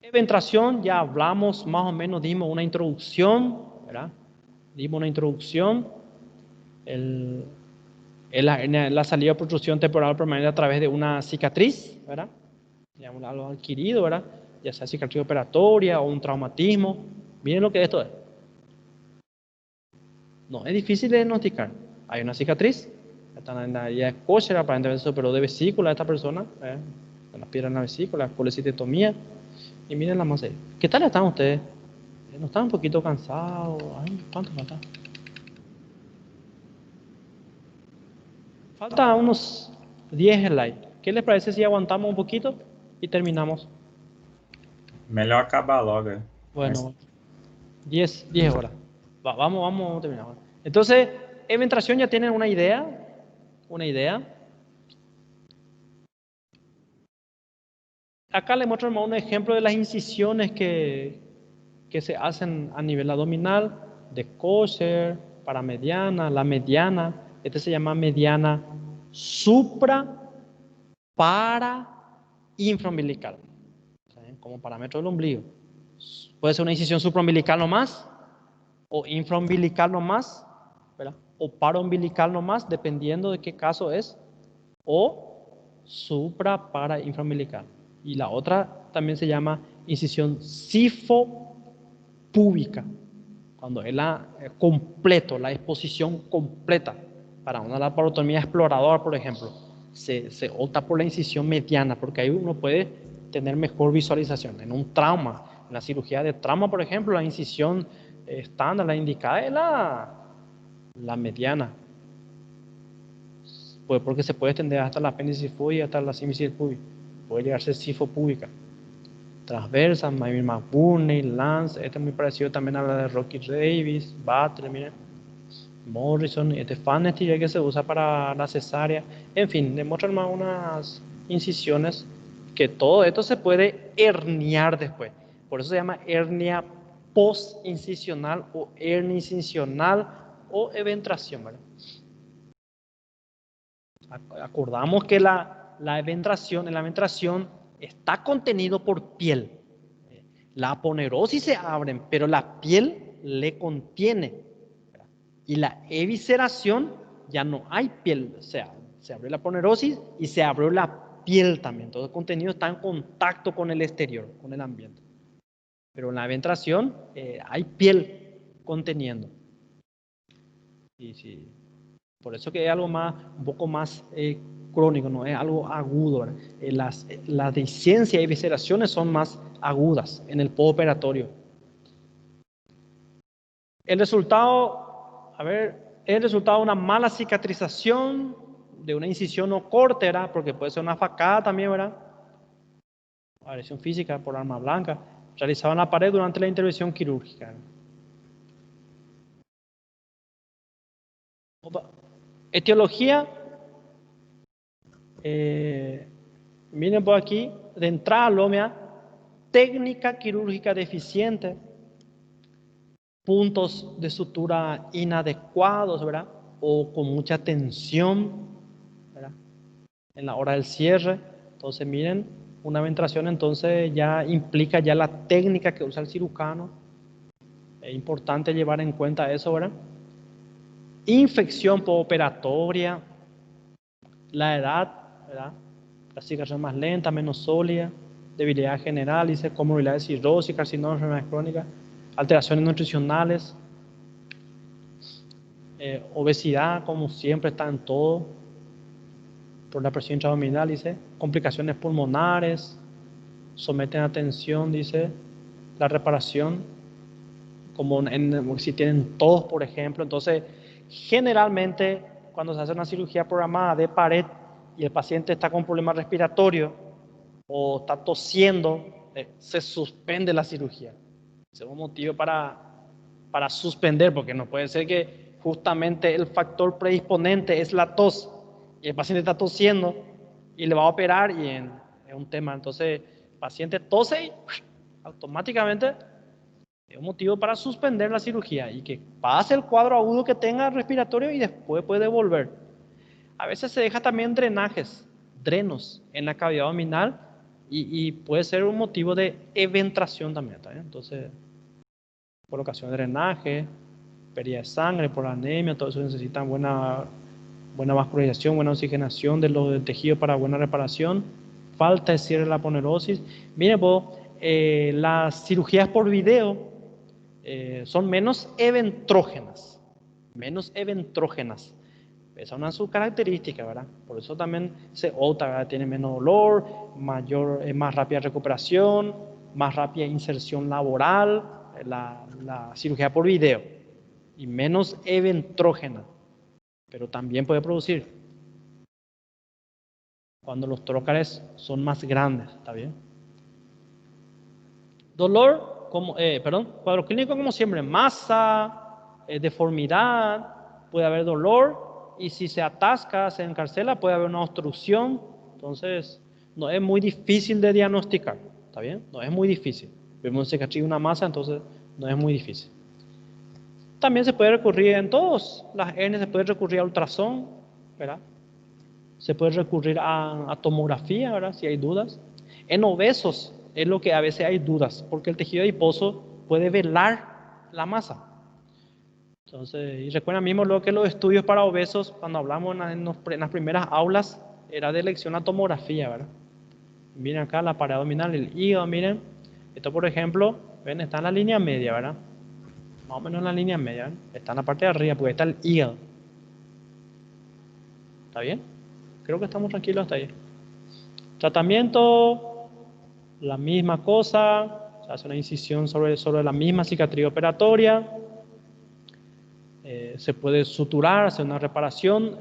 Eventración, ya hablamos más o menos, dimos una introducción, ¿verdad? Dimos una introducción. La salida de protrusión temporal permanente a través de una cicatriz, ¿verdad? Digamos, algo adquirido, ¿verdad? Ya sea cicatriz operatoria o un traumatismo. Miren lo que esto es. No, es difícil de diagnosticar. Hay una cicatriz, está en la área de Kocher, aparentemente se operó de vesícula a esta persona, en la piedra en la vesícula, colecitomía. Y miren la masa. ¿Qué tal están ustedes? ¿No están un poquito cansados? Ay, ¿cuánto falta? Falta unos 10 slides. ¿Qué les parece si aguantamos un poquito y terminamos? Melhor acabar logo. Bueno, 10 horas. Vamos a terminar. Entonces, eventración ya tienen una idea. Acá les muestro un ejemplo de las incisiones que se hacen a nivel abdominal, de Kocher, para mediana, la mediana. Este se llama mediana supra para infraumbilical, como parámetro del ombligo. Puede ser una incisión supraumbilical nomás, o infraumbilical nomás, ¿verdad? O paraumbilical nomás, dependiendo de qué caso es, o supra para infraumbilical. Y la otra también se llama incisión sifopúbica, cuando es completo, la exposición completa. Para una laparotomía exploradora, por ejemplo, se opta por la incisión mediana, porque ahí uno puede tener mejor visualización. En un trauma, en la cirugía de trauma, por ejemplo, la incisión estándar, la indicada es la mediana, pues porque se puede extender hasta la apéndice sifoide y hasta la símice púbica. Puede llegar a ser sifopúbica. Transversa, Maymin McBurney, Lance, este es muy parecido también a la de Rocky Davis, Butler, miren. Morrison y Stefanesti, que se usa para la cesárea. En fin, demuestran más unas incisiones que todo esto se puede herniar después. Por eso se llama hernia post-incisional o hernia incisional o eventración, ¿verdad? Acordamos que la eventración, en la eventración está contenido por piel. La aponerosis se abren, pero la piel le contiene. Y la evisceración ya no hay piel, o sea, se abrió la aponerosis y se abrió la piel también. Todo el contenido está en contacto con el exterior, con el ambiente. Pero en la eventración hay piel conteniendo. Y sí, por eso que es algo más, un poco más crónico, no es algo agudo. Las dehiscencias y evisceraciones son más agudas en el postoperatorio. El resultado, el resultado de una mala cicatrización, de una incisión o corte, ¿verdad? Porque puede ser una facada también, ¿verdad? Agresión física por arma blanca, realizada en la pared durante la intervención quirúrgica. Etiología, miren por aquí, de entrada lomea, técnica quirúrgica deficiente, puntos de sutura inadecuados, ¿verdad? O con mucha tensión, ¿verdad? En la hora del cierre. Entonces, miren, una ventración entonces ya implica ya la técnica que usa el cirujano. Es importante llevar en cuenta eso, ¿verdad? Infección postoperatoria, la edad, ¿verdad? La cicatrización más lenta, menos sólida, debilidad general, dice comorbilidad de cirrosis, carcinoma, enfermedades crónicas, alteraciones nutricionales, obesidad, como siempre está en todo, por la presión intraabdominal, dice, complicaciones pulmonares, someten a tensión, dice, la reparación, como si tienen tos, por ejemplo. Entonces, generalmente, cuando se hace una cirugía programada de pared y el paciente está con problemas respiratorios o está tosiendo, se suspende la cirugía. Ese es un motivo para suspender, porque no puede ser que justamente el factor predisponente es la tos y el paciente está tosiendo y le va a operar y es un tema. Entonces, el paciente tose y automáticamente es un motivo para suspender la cirugía y que pase el cuadro agudo que tenga respiratorio y después puede volver. A veces se deja también drenos en la cavidad abdominal y puede ser un motivo de eventración también, ¿tá bien? Entonces, colocación de drenaje, pérdida de sangre por anemia, todo eso necesita buena vascularización, buena oxigenación de los tejidos para buena reparación, falta de cierre de la aponerosis. Miren, las cirugías por video son menos eventrógenas. Esa es una de sus características, ¿verdad? Por eso también se opta, ¿verdad? Tiene menos dolor, más rápida recuperación, más rápida inserción laboral, la cirugía por video, y menos eventrógena, pero también puede producir cuando los trócares son más grandes, ¿está bien? Dolor, cuadro clínico como siempre, masa, deformidad, puede haber dolor, y si se atasca, se encarcela, puede haber una obstrucción. Entonces, no es muy difícil de diagnosticar, ¿está bien? No es muy difícil. Vemos una cicatriz, una masa, entonces no es muy difícil. También se puede recurrir en todas las hernias, se puede recurrir a ultrasonido, ¿verdad? Se puede recurrir a tomografía, ¿verdad? Si hay dudas. En obesos es lo que a veces hay dudas, porque el tejido adiposo puede velar la masa. Entonces, y recuerden mismo lo que los estudios para obesos, cuando hablamos en las primeras aulas, era de elección a tomografía, ¿verdad? Miren acá la pared abdominal, el hígado, miren. Esto, por ejemplo, ven, está en la línea media, ¿verdad? Más o menos en la línea media, ¿verdad? Está en la parte de arriba, porque está el hígado. ¿Está bien? Creo que estamos tranquilos hasta ahí. Tratamiento, la misma cosa. Se hace una incisión sobre la misma cicatriz operatoria. Se puede suturar, hacer una reparación.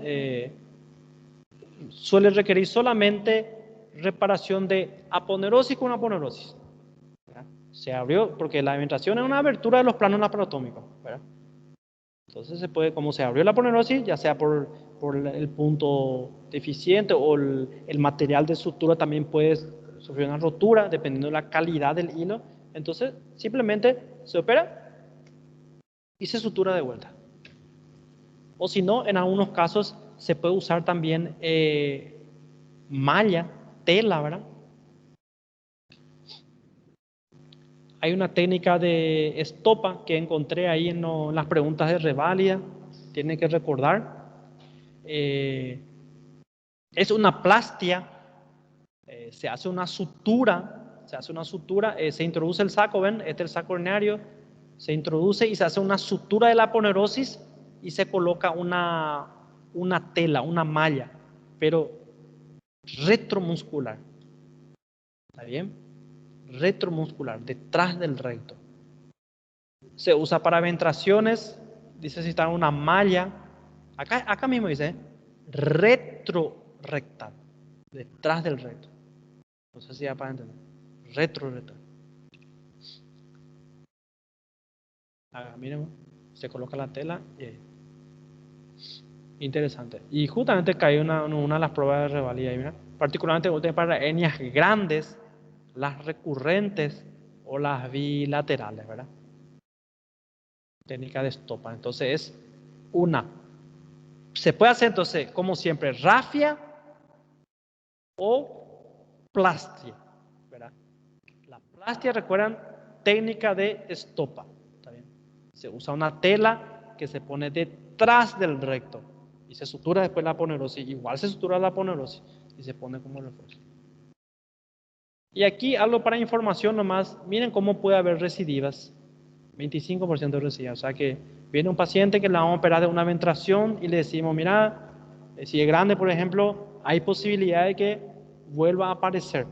Suele requerir solamente reparación de aponerosis con aponerosis. ¿Verdad? Se abrió, porque la eventación es una abertura de los planos laparotómicos, ¿verdad? Entonces se puede, como se abrió la aponerosis, ya sea por el punto deficiente o el material de sutura también puede sufrir una rotura dependiendo de la calidad del hilo. Entonces simplemente se opera y se sutura de vuelta. O si no, en algunos casos se puede usar también malla, tela, ¿verdad? Hay una técnica de estopa que encontré ahí en las preguntas de reválida. Tienen que recordar. Es una plastia. Se hace una sutura. Se introduce el saco, ¿ven? Este es el saco urinario. Se introduce y se hace una sutura de la aponerosis y se coloca una tela, una malla, pero retromuscular. ¿Está bien? Retromuscular, detrás del recto. Se usa para ventraciones, dice si está una malla, acá mismo dice, retrorectal, detrás del recto. No sé si ya para entender. Retrorectal. Miren, se coloca la tela. Interesante. Y justamente cayó una de las pruebas de revalida. Mira, particularmente para hernias grandes, las recurrentes o las bilaterales, ¿verdad? Técnica de estopa. Entonces es una. Se puede hacer entonces, como siempre, rafia o plastia, ¿verdad? La plastia, recuerdan, técnica de estopa. ¿Está bien? Se usa una tela que se pone detrás del recto y se sutura después la aponerosis. Igual se sutura la aponerosis y se pone como refuerzo. Y aquí algo para información nomás. Miren cómo puede haber recidivas. 25% de recidivas. O sea que viene un paciente que le vamos a operar de una ventración y le decimos, mira, si es grande, por ejemplo, hay posibilidad de que vuelva a aparecer.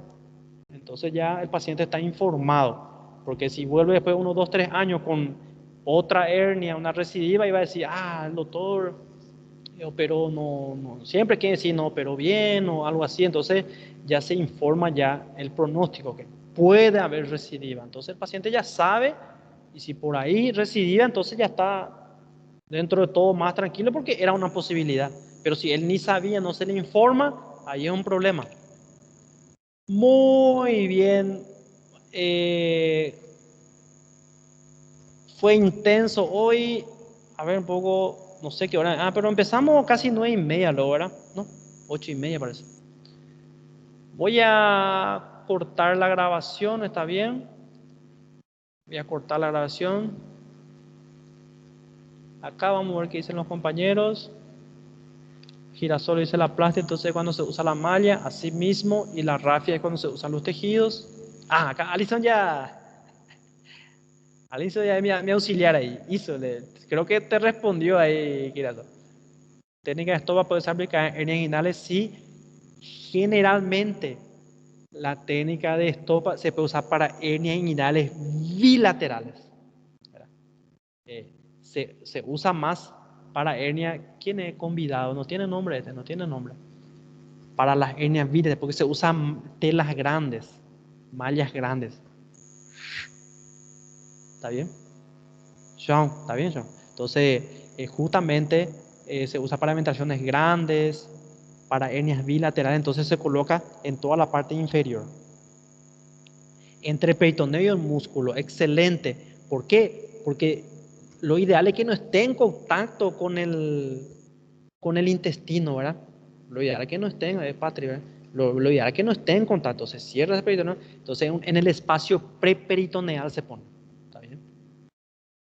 Entonces ya el paciente está informado. Porque si vuelve después de 1, 2, 3 años con otra hernia, una recidiva, y va a decir, el doctor operó, no, siempre quiere decir no operó bien o algo así. Entonces ya se informa ya el pronóstico que puede haber recidiva. Entonces el paciente ya sabe, y si por ahí recidiva, entonces ya está dentro de todo más tranquilo porque era una posibilidad. Pero si él ni sabía, no se le informa, ahí es un problema. Muy bien. Fue intenso hoy. A ver un poco, no sé qué hora. Pero empezamos casi 9:30 luego, ¿verdad? No, 8:30 parece. Voy a cortar la grabación, ¿está bien? Voy a cortar la grabación. Acá vamos a ver qué dicen los compañeros. Girasol dice la plastia, entonces cuando se usa la malla, así mismo, y la rafia es cuando se usan los tejidos. Acá Alison ya es mi auxiliar ahí. Creo que te respondió ahí, Girasol. Técnica de estopa puede ser aplicada en hernias inguinales, sí. Generalmente la técnica de estopa se puede usar para hernias inguinales bilaterales. Se usa más para hernia. ¿Quién es convidado? No tiene nombre no tiene nombre. Para las hernias bilaterales, porque se usan telas grandes, mallas grandes. ¿Está bien? Sean, ¿está bien, Sean? Entonces, justamente se usa para ventraciones grandes, para hernias bilaterales, entonces se coloca en toda la parte inferior. Entre peritoneo y el músculo, excelente. ¿Por qué? Porque lo ideal es que no esté en contacto con el intestino, ¿verdad? Lo ideal es que no esté, Patri, ¿verdad? Lo ideal es que no esté en contacto, se cierra el peritoneo, entonces en el espacio preperitoneal se pone. ¿Está bien?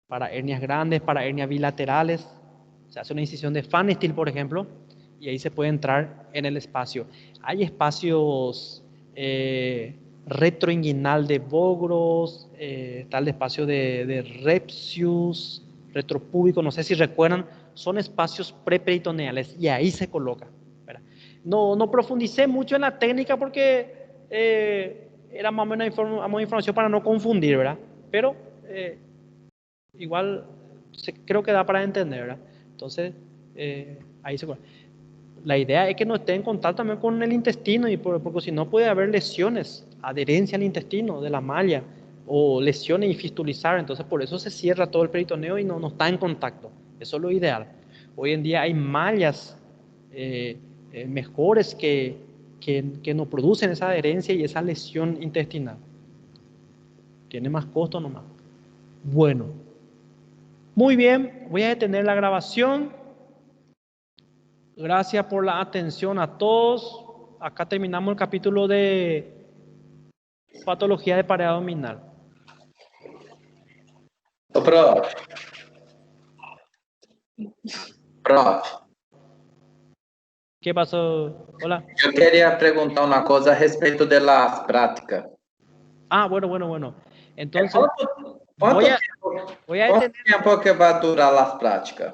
Para hernias grandes, para hernias bilaterales, se hace una incisión de Fan Steel, por ejemplo, y ahí se puede entrar en el espacio. Hay espacios retroinguinal de Bogros, está el espacio de Repsius, retropúbico, no sé si recuerdan, son espacios preperitoneales y ahí se coloca. No profundicé mucho en la técnica porque era más o menos información para no confundir, ¿verdad? Pero igual creo que da para entender, ¿verdad? Entonces, ahí se coloca. La idea es que no esté en contacto también con el intestino, porque si no puede haber lesiones, adherencia al intestino de la malla o lesiones y fistulizar. Entonces por eso se cierra todo el peritoneo y no está en contacto. Eso es lo ideal. Hoy en día hay mallas mejores que no producen esa adherencia y esa lesión intestinal. Tiene más costo nomás. Bueno, muy bien, voy a detener la grabación. Gracias por la atención a todos. Acá terminamos el capítulo de patología de pared abdominal. Prof, ¿Qué pasó? Hola. yo quería preguntar una cosa a respecto de las prácticas. Ah, bueno. Entonces, ¿Cuánto voy a detener. tiempo que va a durar las prácticas?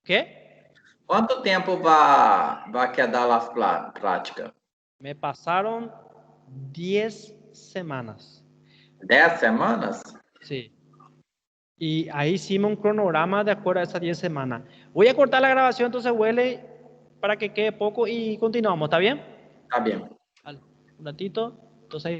¿Qué? ¿Cuánto tiempo va a quedar las prácticas? Me pasaron 10 semanas. 10 semanas? Sí. Y ahí hicimos un cronograma de acuerdo a esas 10 semanas. Voy a cortar la grabación, entonces huele para que quede poco y continuamos, ¿está bien? Está bien. Vale, un ratito. Entonces ahí